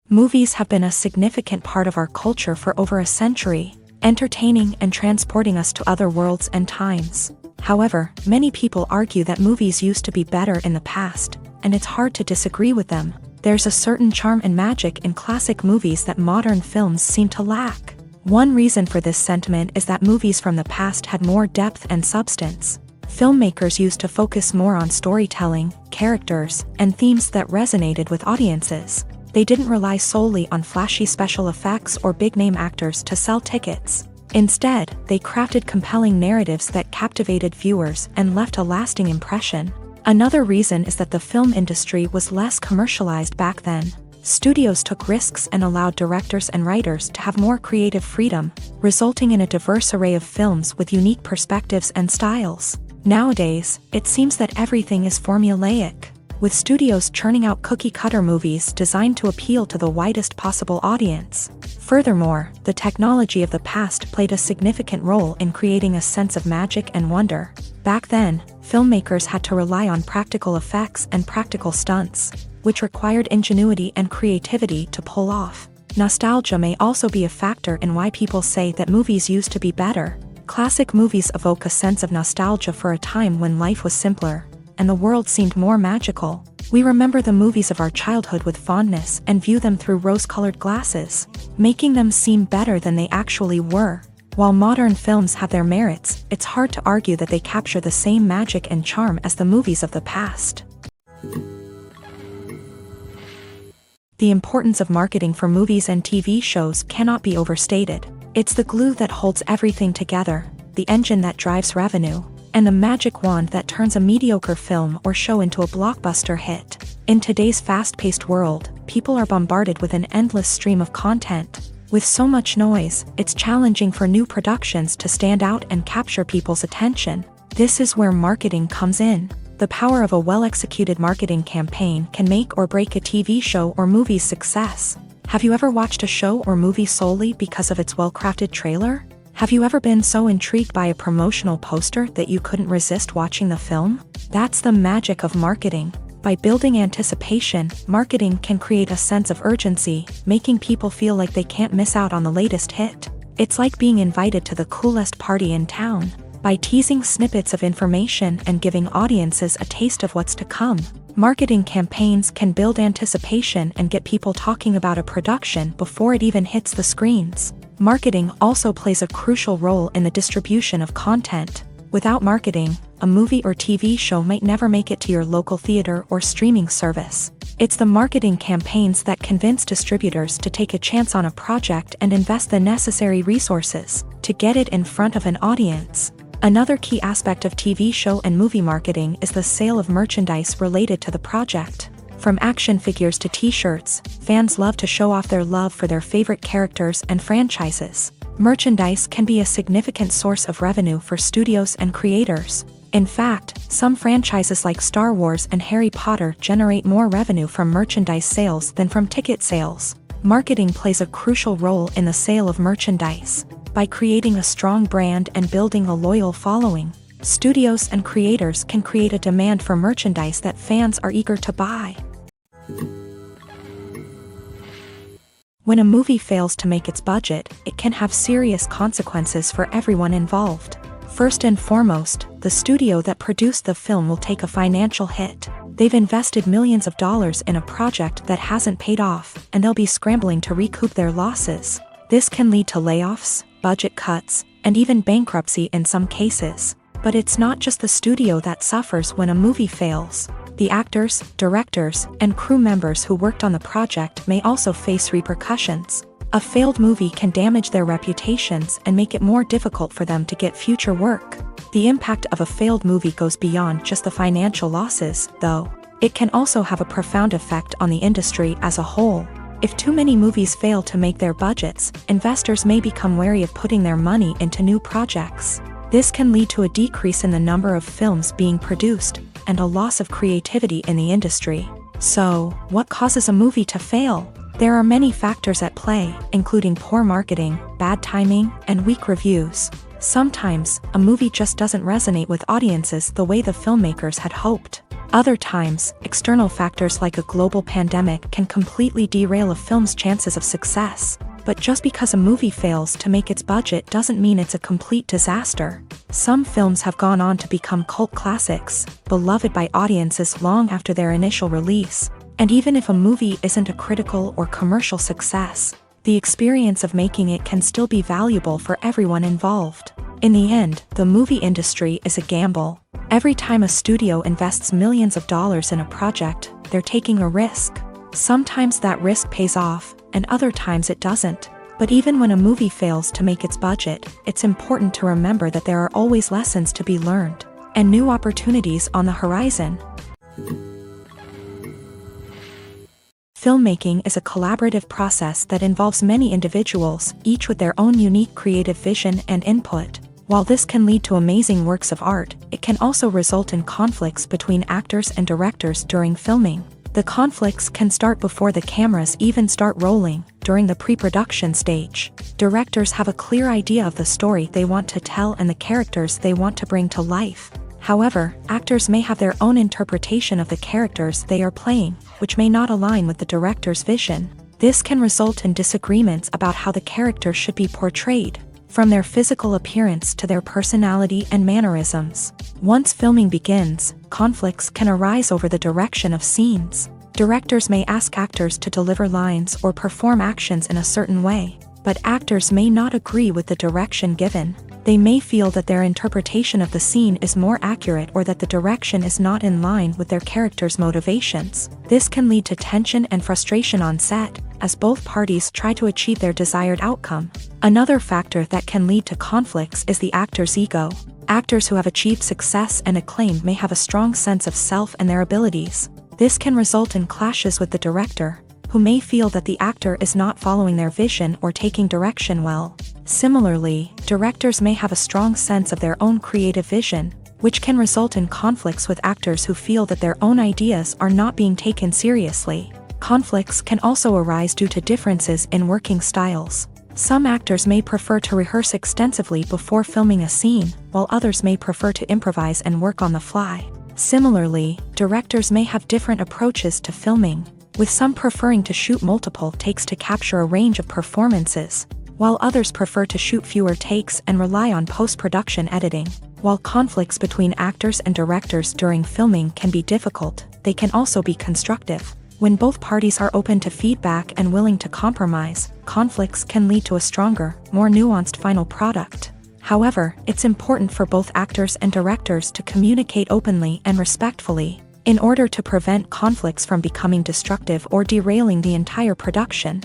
Movies have been a significant part of our culture for over a century, entertaining and transporting us to other worlds and times. However, many people argue that movies used to be better in the past, and it's hard to disagree with them. There's a certain charm and magic in classic movies that modern films seem to lack. One reason for this sentiment is that movies from the past had more depth and substance. Filmmakers used to focus more on storytelling, characters, and themes that resonated with audiences. They didn't rely solely on flashy special effects or big-name actors to sell tickets. Instead, they crafted compelling narratives that captivated viewers and left a lasting impression. Another reason is that the film industry was less commercialized back then. Studios took risks and allowed directors and writers to have more creative freedom, resulting in a diverse array of films with unique perspectives and styles. Nowadays, it seems that everything is formulaic, with studios churning out cookie-cutter movies designed to appeal to the widest possible audience. Furthermore, the technology of the past played a significant role in creating a sense of magic and wonder. Back then, filmmakers had to rely on practical effects and practical stunts, which required ingenuity and creativity to pull off. Nostalgia may also be a factor in why people say that movies used to be better. Classic movies evoke a sense of nostalgia for a time when life was simpler, and the world seemed more magical. We remember the movies of our childhood with fondness and view them through rose-colored glasses, making them seem better than they actually were. While modern films have their merits, it's hard to argue that they capture the same magic and charm as the movies of the past. The importance of marketing for movies and TV shows cannot be overstated. It's the glue that holds everything together, the engine that drives revenue, and the magic wand that turns a mediocre film or show into a blockbuster hit. In today's fast-paced world, people are bombarded with an endless stream of content. With so much noise, it's challenging for new productions to stand out and capture people's attention. This is where marketing comes in. The power of a well-executed marketing campaign can make or break a TV show or movie's success. Have you ever watched a show or movie solely because of its well-crafted trailer? Have you ever been so intrigued by a promotional poster that you couldn't resist watching the film? That's the magic of marketing. By building anticipation, marketing can create a sense of urgency, making people feel like they can't miss out on the latest hit. It's like being invited to the coolest party in town. By teasing snippets of information and giving audiences a taste of what's to come, marketing campaigns can build anticipation and get people talking about a production before it even hits the screens. Marketing also plays a crucial role in the distribution of content. Without marketing, a movie or TV show might never make it to your local theater or streaming service. It's the marketing campaigns that convince distributors to take a chance on a project and invest the necessary resources to get it in front of an audience. Another key aspect of TV show and movie marketing is the sale of merchandise related to the project. From action figures to t-shirts, fans love to show off their love for their favorite characters and franchises. Merchandise can be a significant source of revenue for studios and creators. In fact, some franchises like Star Wars and Harry Potter generate more revenue from merchandise sales than from ticket sales. Marketing plays a crucial role in the sale of merchandise. By creating a strong brand and building a loyal following, studios and creators can create a demand for merchandise that fans are eager to buy. When a movie fails to make its budget, it can have serious consequences for everyone involved. First and foremost, the studio that produced the film will take a financial hit. They've invested millions of dollars in a project that hasn't paid off, and they'll be scrambling to recoup their losses. This can lead to layoffs, budget cuts, and even bankruptcy in some cases. But it's not just the studio that suffers when a movie fails. The actors, directors, and crew members who worked on the project may also face repercussions. A failed movie can damage their reputations and make it more difficult for them to get future work. The impact of a failed movie goes beyond just the financial losses, though. It can also have a profound effect on the industry as a whole. If too many movies fail to make their budgets, investors may become wary of putting their money into new projects. This can lead to a decrease in the number of films being produced, and a loss of creativity in the industry. So, what causes a movie to fail? There are many factors at play, including poor marketing, bad timing, and weak reviews. Sometimes, a movie just doesn't resonate with audiences the way the filmmakers had hoped. Other times, external factors like a global pandemic can completely derail a film's chances of success. But just because a movie fails to make its budget doesn't mean it's a complete disaster. Some films have gone on to become cult classics, beloved by audiences long after their initial release. And even if a movie isn't a critical or commercial success, the experience of making it can still be valuable for everyone involved. In the end, the movie industry is a gamble. Every time a studio invests millions of dollars in a project, they're taking a risk. Sometimes that risk pays off, and other times it doesn't. But even when a movie fails to make its budget, it's important to remember that there are always lessons to be learned, and new opportunities on the horizon. Filmmaking is a collaborative process that involves many individuals, each with their own unique creative vision and input. While this can lead to amazing works of art, it can also result in conflicts between actors and directors during filming. The conflicts can start before the cameras even start rolling, during the pre-production stage. Directors have a clear idea of the story they want to tell and the characters they want to bring to life. However, actors may have their own interpretation of the characters they are playing, which may not align with the director's vision. This can result in disagreements about how the character should be portrayed, from their physical appearance to their personality and mannerisms. Once filming begins, conflicts can arise over the direction of scenes. Directors may ask actors to deliver lines or perform actions in a certain way, but actors may not agree with the direction given. They may feel that their interpretation of the scene is more accurate or that the direction is not in line with their character's motivations. This can lead to tension and frustration on set, as both parties try to achieve their desired outcome. Another factor that can lead to conflicts is the actor's ego. Actors who have achieved success and acclaim may have a strong sense of self and their abilities. This can result in clashes with the director, who may feel that the actor is not following their vision or taking direction well. Similarly, directors may have a strong sense of their own creative vision, which can result in conflicts with actors who feel that their own ideas are not being taken seriously. Conflicts can also arise due to differences in working styles. Some actors may prefer to rehearse extensively before filming a scene, while others may prefer to improvise and work on the fly. Similarly, directors may have different approaches to filming, with some preferring to shoot multiple takes to capture a range of performances, while others prefer to shoot fewer takes and rely on post-production editing. While conflicts between actors and directors during filming can be difficult, they can also be constructive. When both parties are open to feedback and willing to compromise, conflicts can lead to a stronger, more nuanced final product. However, it's important for both actors and directors to communicate openly and respectfully, in order to prevent conflicts from becoming destructive or derailing the entire production.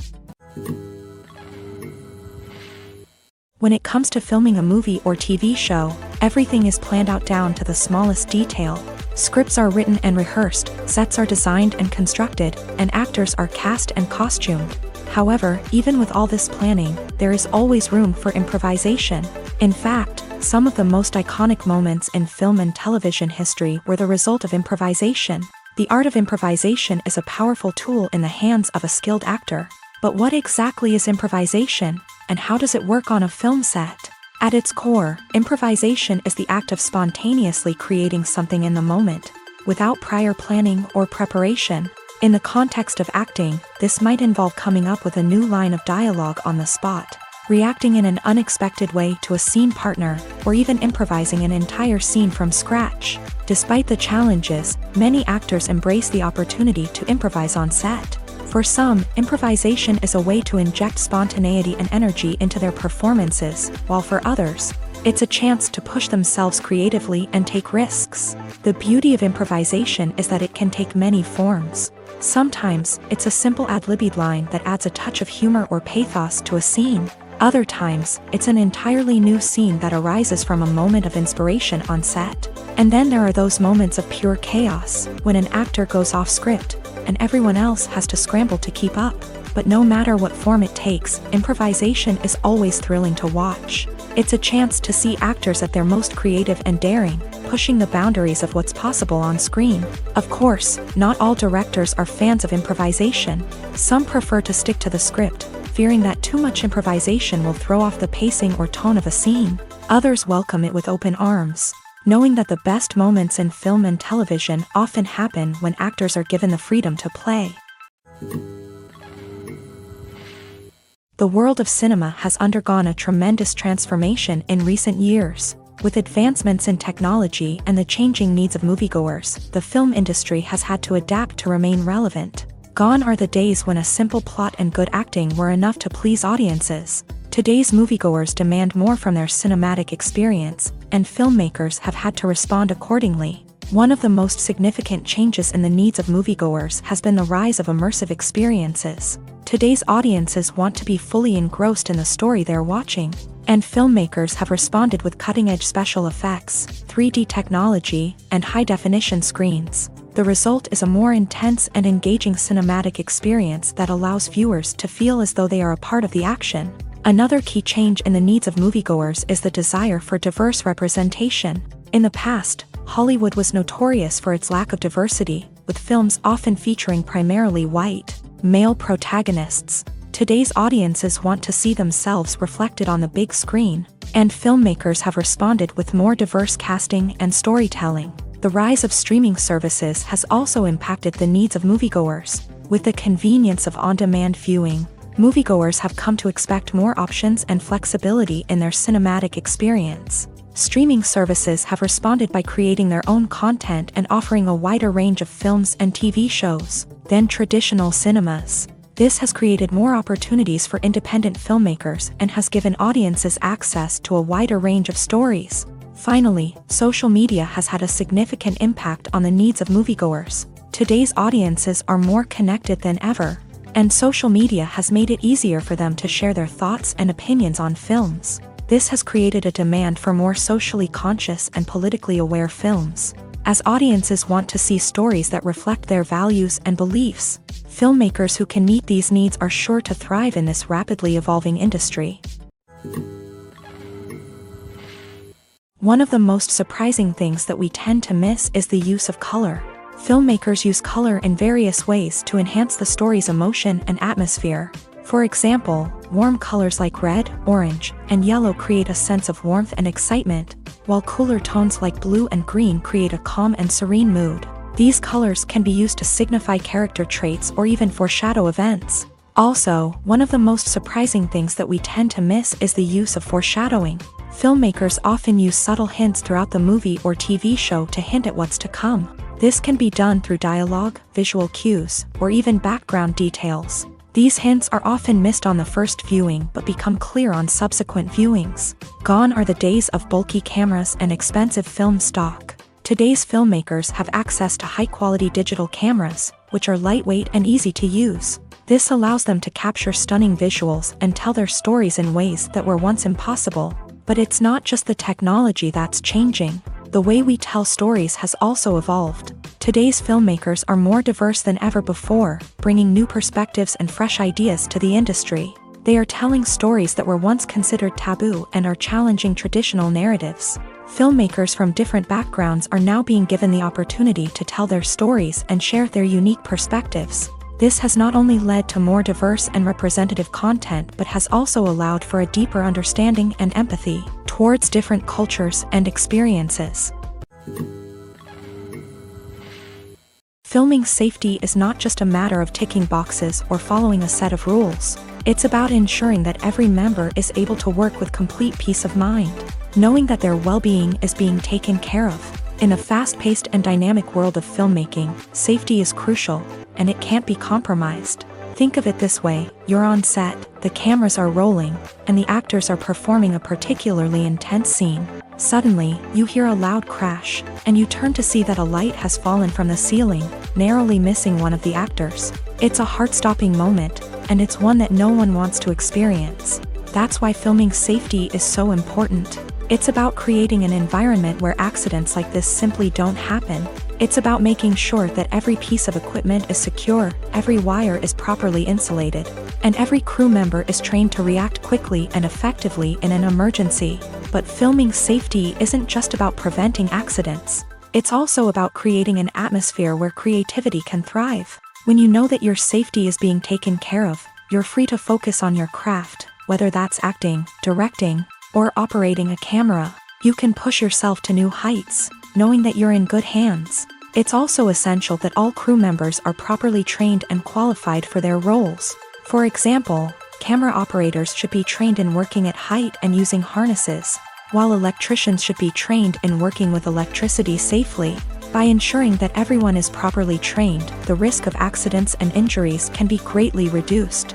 When it comes to filming a movie or TV show, everything is planned out down to the smallest detail. Scripts are written and rehearsed, sets are designed and constructed, and actors are cast and costumed. However, even with all this planning, there is always room for improvisation. In fact, some of the most iconic moments in film and television history were the result of improvisation. The art of improvisation is a powerful tool in the hands of a skilled actor. But what exactly is improvisation, and how does it work on a film set? At its core, improvisation is the act of spontaneously creating something in the moment, without prior planning or preparation. In the context of acting, this might involve coming up with a new line of dialogue on the spot, reacting in an unexpected way to a scene partner, or even improvising an entire scene from scratch. Despite the challenges, many actors embrace the opportunity to improvise on set. For some, improvisation is a way to inject spontaneity and energy into their performances, while for others, it's a chance to push themselves creatively and take risks. The beauty of improvisation is that it can take many forms. Sometimes, it's a simple ad-libbed line that adds a touch of humor or pathos to a scene. Other times, it's an entirely new scene that arises from a moment of inspiration on set. And then there are those moments of pure chaos, when an actor goes off script, and everyone else has to scramble to keep up. But no matter what form it takes, improvisation is always thrilling to watch. It's a chance to see actors at their most creative and daring, pushing the boundaries of what's possible on screen. Of course, not all directors are fans of improvisation. Some prefer to stick to the script, fearing that too much improvisation will throw off the pacing or tone of a scene. Others welcome it with open arms, knowing that the best moments in film and television often happen when actors are given the freedom to play. The world of cinema has undergone a tremendous transformation in recent years. With advancements in technology and the changing needs of moviegoers, the film industry has had to adapt to remain relevant. Gone are the days when a simple plot and good acting were enough to please audiences. Today's moviegoers demand more from their cinematic experience, and filmmakers have had to respond accordingly. One of the most significant changes in the needs of moviegoers has been the rise of immersive experiences. Today's audiences want to be fully engrossed in the story they're watching, and filmmakers have responded with cutting-edge special effects, 3D technology, and high-definition screens. The result is a more intense and engaging cinematic experience that allows viewers to feel as though they are a part of the action. Another key change in the needs of moviegoers is the desire for diverse representation. In the past, Hollywood was notorious for its lack of diversity, with films often featuring primarily white, male protagonists. Today's audiences want to see themselves reflected on the big screen, and filmmakers have responded with more diverse casting and storytelling. The rise of streaming services has also impacted the needs of moviegoers. With the convenience of on-demand viewing, moviegoers have come to expect more options and flexibility in their cinematic experience. Streaming services have responded by creating their own content and offering a wider range of films and TV shows than traditional cinemas. This has created more opportunities for independent filmmakers and has given audiences access to a wider range of stories. Finally, social media has had a significant impact on the needs of moviegoers. Today's audiences are more connected than ever, and social media has made it easier for them to share their thoughts and opinions on films. This has created a demand for more socially conscious and politically aware films. As audiences want to see stories that reflect their values and beliefs, filmmakers who can meet these needs are sure to thrive in this rapidly evolving industry. One of the most surprising things that we tend to miss is the use of color. Filmmakers use color in various ways to enhance the story's emotion and atmosphere. For example, warm colors like red, orange, and yellow create a sense of warmth and excitement, while cooler tones like blue and green create a calm and serene mood. These colors can be used to signify character traits or even foreshadow events. Also, one of the most surprising things that we tend to miss is the use of foreshadowing. Filmmakers often use subtle hints throughout the movie or TV show to hint at what's to come. This can be done through dialogue, visual cues, or even background details. These hints are often missed on the first viewing but become clear on subsequent viewings. Gone are the days of bulky cameras and expensive film stock. Today's filmmakers have access to high-quality digital cameras, which are lightweight and easy to use. This allows them to capture stunning visuals and tell their stories in ways that were once impossible. But it's not just the technology that's changing. The way we tell stories has also evolved. Today's filmmakers are more diverse than ever before, bringing new perspectives and fresh ideas to the industry. They are telling stories that were once considered taboo and are challenging traditional narratives. Filmmakers from different backgrounds are now being given the opportunity to tell their stories and share their unique perspectives. This has not only led to more diverse and representative content but has also allowed for a deeper understanding and empathy towards different cultures and experiences. Filming safety is not just a matter of ticking boxes or following a set of rules. It's about ensuring that every member is able to work with complete peace of mind, knowing that their well-being is being taken care of. In a fast-paced and dynamic world of filmmaking, safety is crucial, and it can't be compromised. Think of it this way: you're on set, the cameras are rolling, and the actors are performing a particularly intense scene. Suddenly, you hear a loud crash, and you turn to see that a light has fallen from the ceiling, narrowly missing one of the actors. It's a heart-stopping moment, and it's one that no one wants to experience. That's why filming safety is so important. It's about creating an environment where accidents like this simply don't happen. It's about making sure that every piece of equipment is secure, every wire is properly insulated, and every crew member is trained to react quickly and effectively in an emergency. But filming safety isn't just about preventing accidents. It's also about creating an atmosphere where creativity can thrive. When you know that your safety is being taken care of, you're free to focus on your craft, whether that's acting, directing, or operating a camera. You can push yourself to new heights, knowing that you're in good hands. It's also essential that all crew members are properly trained and qualified for their roles. For example, camera operators should be trained in working at height and using harnesses, while electricians should be trained in working with electricity safely. By ensuring that everyone is properly trained, the risk of accidents and injuries can be greatly reduced.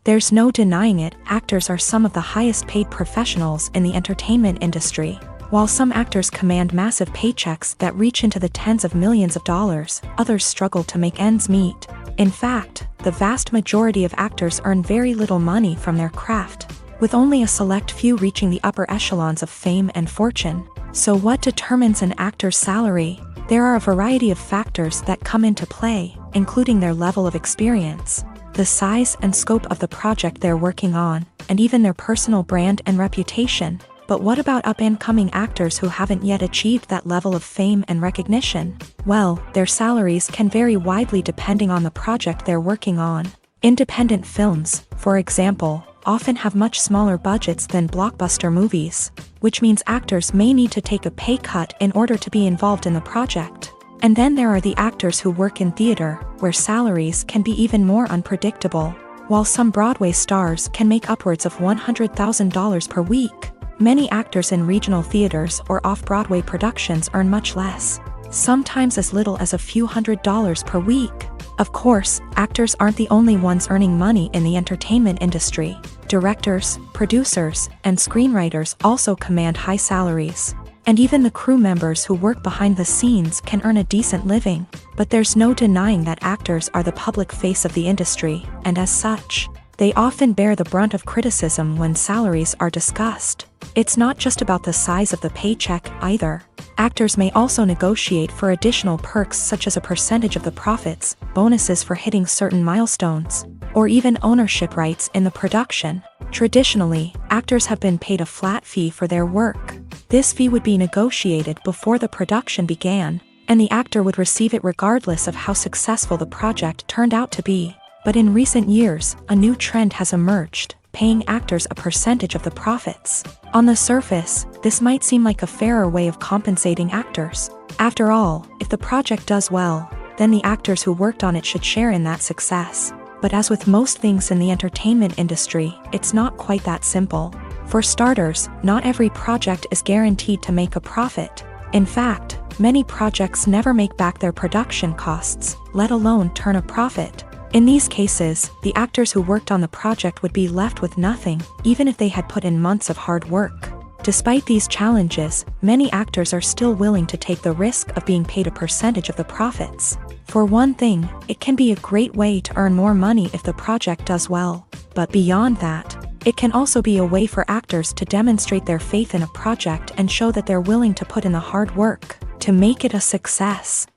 There's no denying it, actors are some of the highest paid professionals in the entertainment industry. While some actors command massive paychecks that reach into the tens of millions of dollars, others struggle to make ends meet. In fact, the vast majority of actors earn very little money from their craft, with only a select few reaching the upper echelons of fame and fortune. So what determines an actor's salary? There are a variety of factors that come into play, including their level of experience, the size and scope of the project they're working on, and even their personal brand and reputation. But what about up-and-coming actors who haven't yet achieved that level of fame and recognition? Well, their salaries can vary widely depending on the project they're working on. Independent films, for example, often have much smaller budgets than blockbuster movies, which means actors may need to take a pay cut in order to be involved in the project. And then there are the actors who work in theater, where salaries can be even more unpredictable. While some Broadway stars can make upwards of $100,000 per week, many actors in regional theaters or off-Broadway productions earn much less, sometimes as little as a few $100s per week. Of course, actors aren't the only ones earning money in the entertainment industry. Directors, producers, and screenwriters also command high salaries. And even the crew members who work behind the scenes can earn a decent living. But there's no denying that actors are the public face of the industry, and as such, they often bear the brunt of criticism when salaries are discussed. It's not just about the size of the paycheck, either. Actors may also negotiate for additional perks such as a percentage of the profits, bonuses for hitting certain milestones, or even ownership rights in the production. Traditionally, actors have been paid a flat fee for their work. This fee would be negotiated before the production began, and the actor would receive it regardless of how successful the project turned out to be. But in recent years, a new trend has emerged, paying actors a percentage of the profits. On the surface, this might seem like a fairer way of compensating actors. After all, if the project does well, then the actors who worked on it should share in that success. But as with most things in the entertainment industry, it's not quite that simple. For starters, not every project is guaranteed to make a profit. In fact, many projects never make back their production costs, let alone turn a profit. In these cases, the actors who worked on the project would be left with nothing, even if they had put in months of hard work. Despite these challenges, many actors are still willing to take the risk of being paid a percentage of the profits. For one thing, it can be a great way to earn more money if the project does well. But beyond that, it can also be a way for actors to demonstrate their faith in a project and show that they're willing to put in the hard work to make it a success.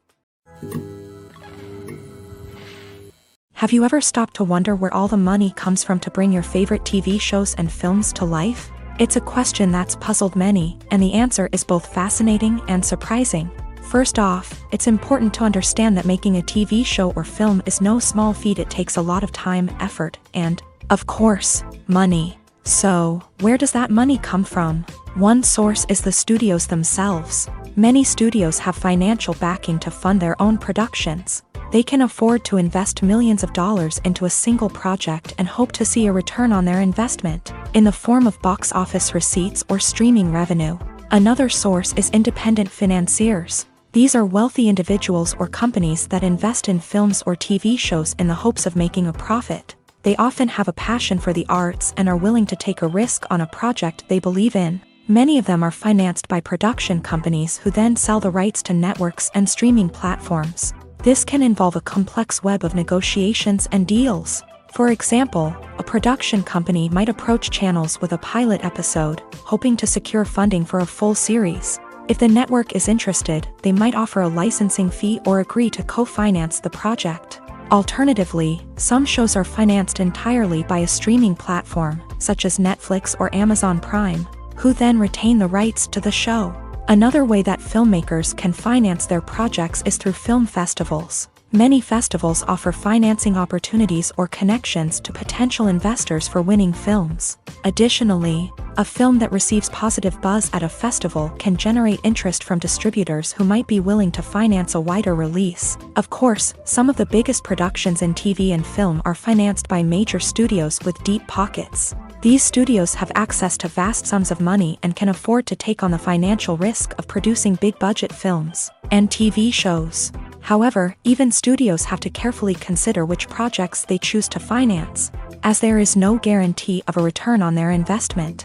Have you ever stopped to wonder where all the money comes from to bring your favorite TV shows and films to life? It's a question that's puzzled many, and the answer is both fascinating and surprising. First off, it's important to understand that making a TV show or film is no small feat. It takes a lot of time, effort, and, of course, money. So, where does that money come from? One source is the studios themselves. Many studios have financial backing to fund their own productions. They can afford to invest millions of dollars into a single project and hope to see a return on their investment, in the form of box office receipts or streaming revenue. Another source is independent financiers. These are wealthy individuals or companies that invest in films or TV shows in the hopes of making a profit. They often have a passion for the arts and are willing to take a risk on a project they believe in. Many of them are financed by production companies who then sell the rights to networks and streaming platforms. This can involve a complex web of negotiations and deals. For example, a production company might approach channels with a pilot episode, hoping to secure funding for a full series. If the network is interested, they might offer a licensing fee or agree to co-finance the project. Alternatively, some shows are financed entirely by a streaming platform, such as Netflix or Amazon Prime, who then retain the rights to the show. Another way that filmmakers can finance their projects is through film festivals. Many festivals offer financing opportunities or connections to potential investors for winning films. Additionally, a film that receives positive buzz at a festival can generate interest from distributors who might be willing to finance a wider release. Of course, some of the biggest productions in TV and film are financed by major studios with deep pockets. These studios have access to vast sums of money and can afford to take on the financial risk of producing big-budget films and TV shows. However, even studios have to carefully consider which projects they choose to finance, as there is no guarantee of a return on their investment.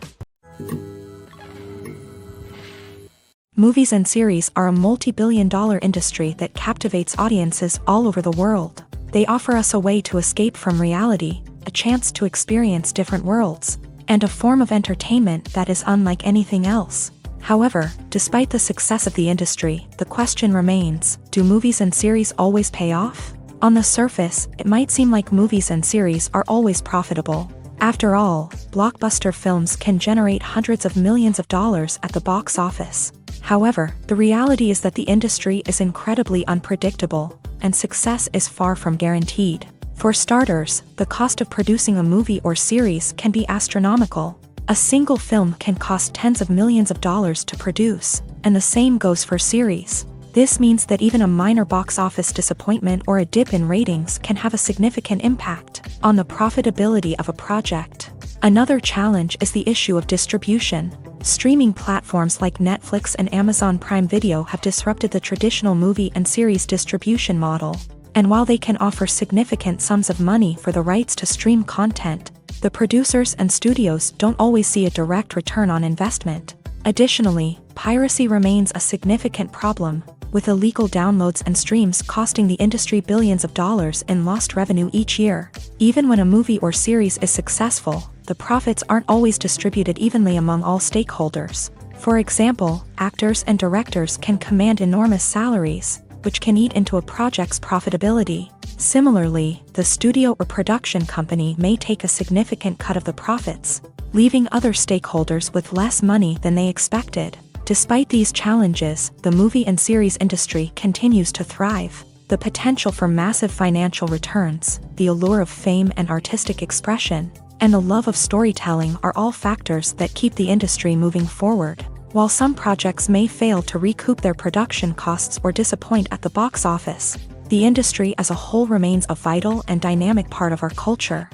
Movies and series are a multi-billion-dollar industry that captivates audiences all over the world. They offer us a way to escape from reality, a chance to experience different worlds, and a form of entertainment that is unlike anything else. However, despite the success of the industry, the question remains, do movies and series always pay off? On the surface, it might seem like movies and series are always profitable. After all, blockbuster films can generate hundreds of millions of dollars at the box office. However, the reality is that the industry is incredibly unpredictable, and success is far from guaranteed. For starters, the cost of producing a movie or series can be astronomical. A single film can cost tens of millions of dollars to produce, and the same goes for series. This means that even a minor box office disappointment or a dip in ratings can have a significant impact on the profitability of a project. Another challenge is the issue of distribution. Streaming platforms like Netflix and Amazon Prime Video have disrupted the traditional movie and series distribution model. And while they can offer significant sums of money for the rights to stream content, the producers and studios don't always see a direct return on investment. Additionally, piracy remains a significant problem, with illegal downloads and streams costing the industry billions of dollars in lost revenue each year. Even when a movie or series is successful, the profits aren't always distributed evenly among all stakeholders. For example, actors and directors can command enormous salaries, which can eat into a project's profitability. Similarly, the studio or production company may take a significant cut of the profits, leaving other stakeholders with less money than they expected. Despite these challenges, the movie and series industry continues to thrive. The potential for massive financial returns, the allure of fame and artistic expression, and the love of storytelling are all factors that keep the industry moving forward. While some projects may fail to recoup their production costs or disappoint at the box office, the industry as a whole remains a vital and dynamic part of our culture.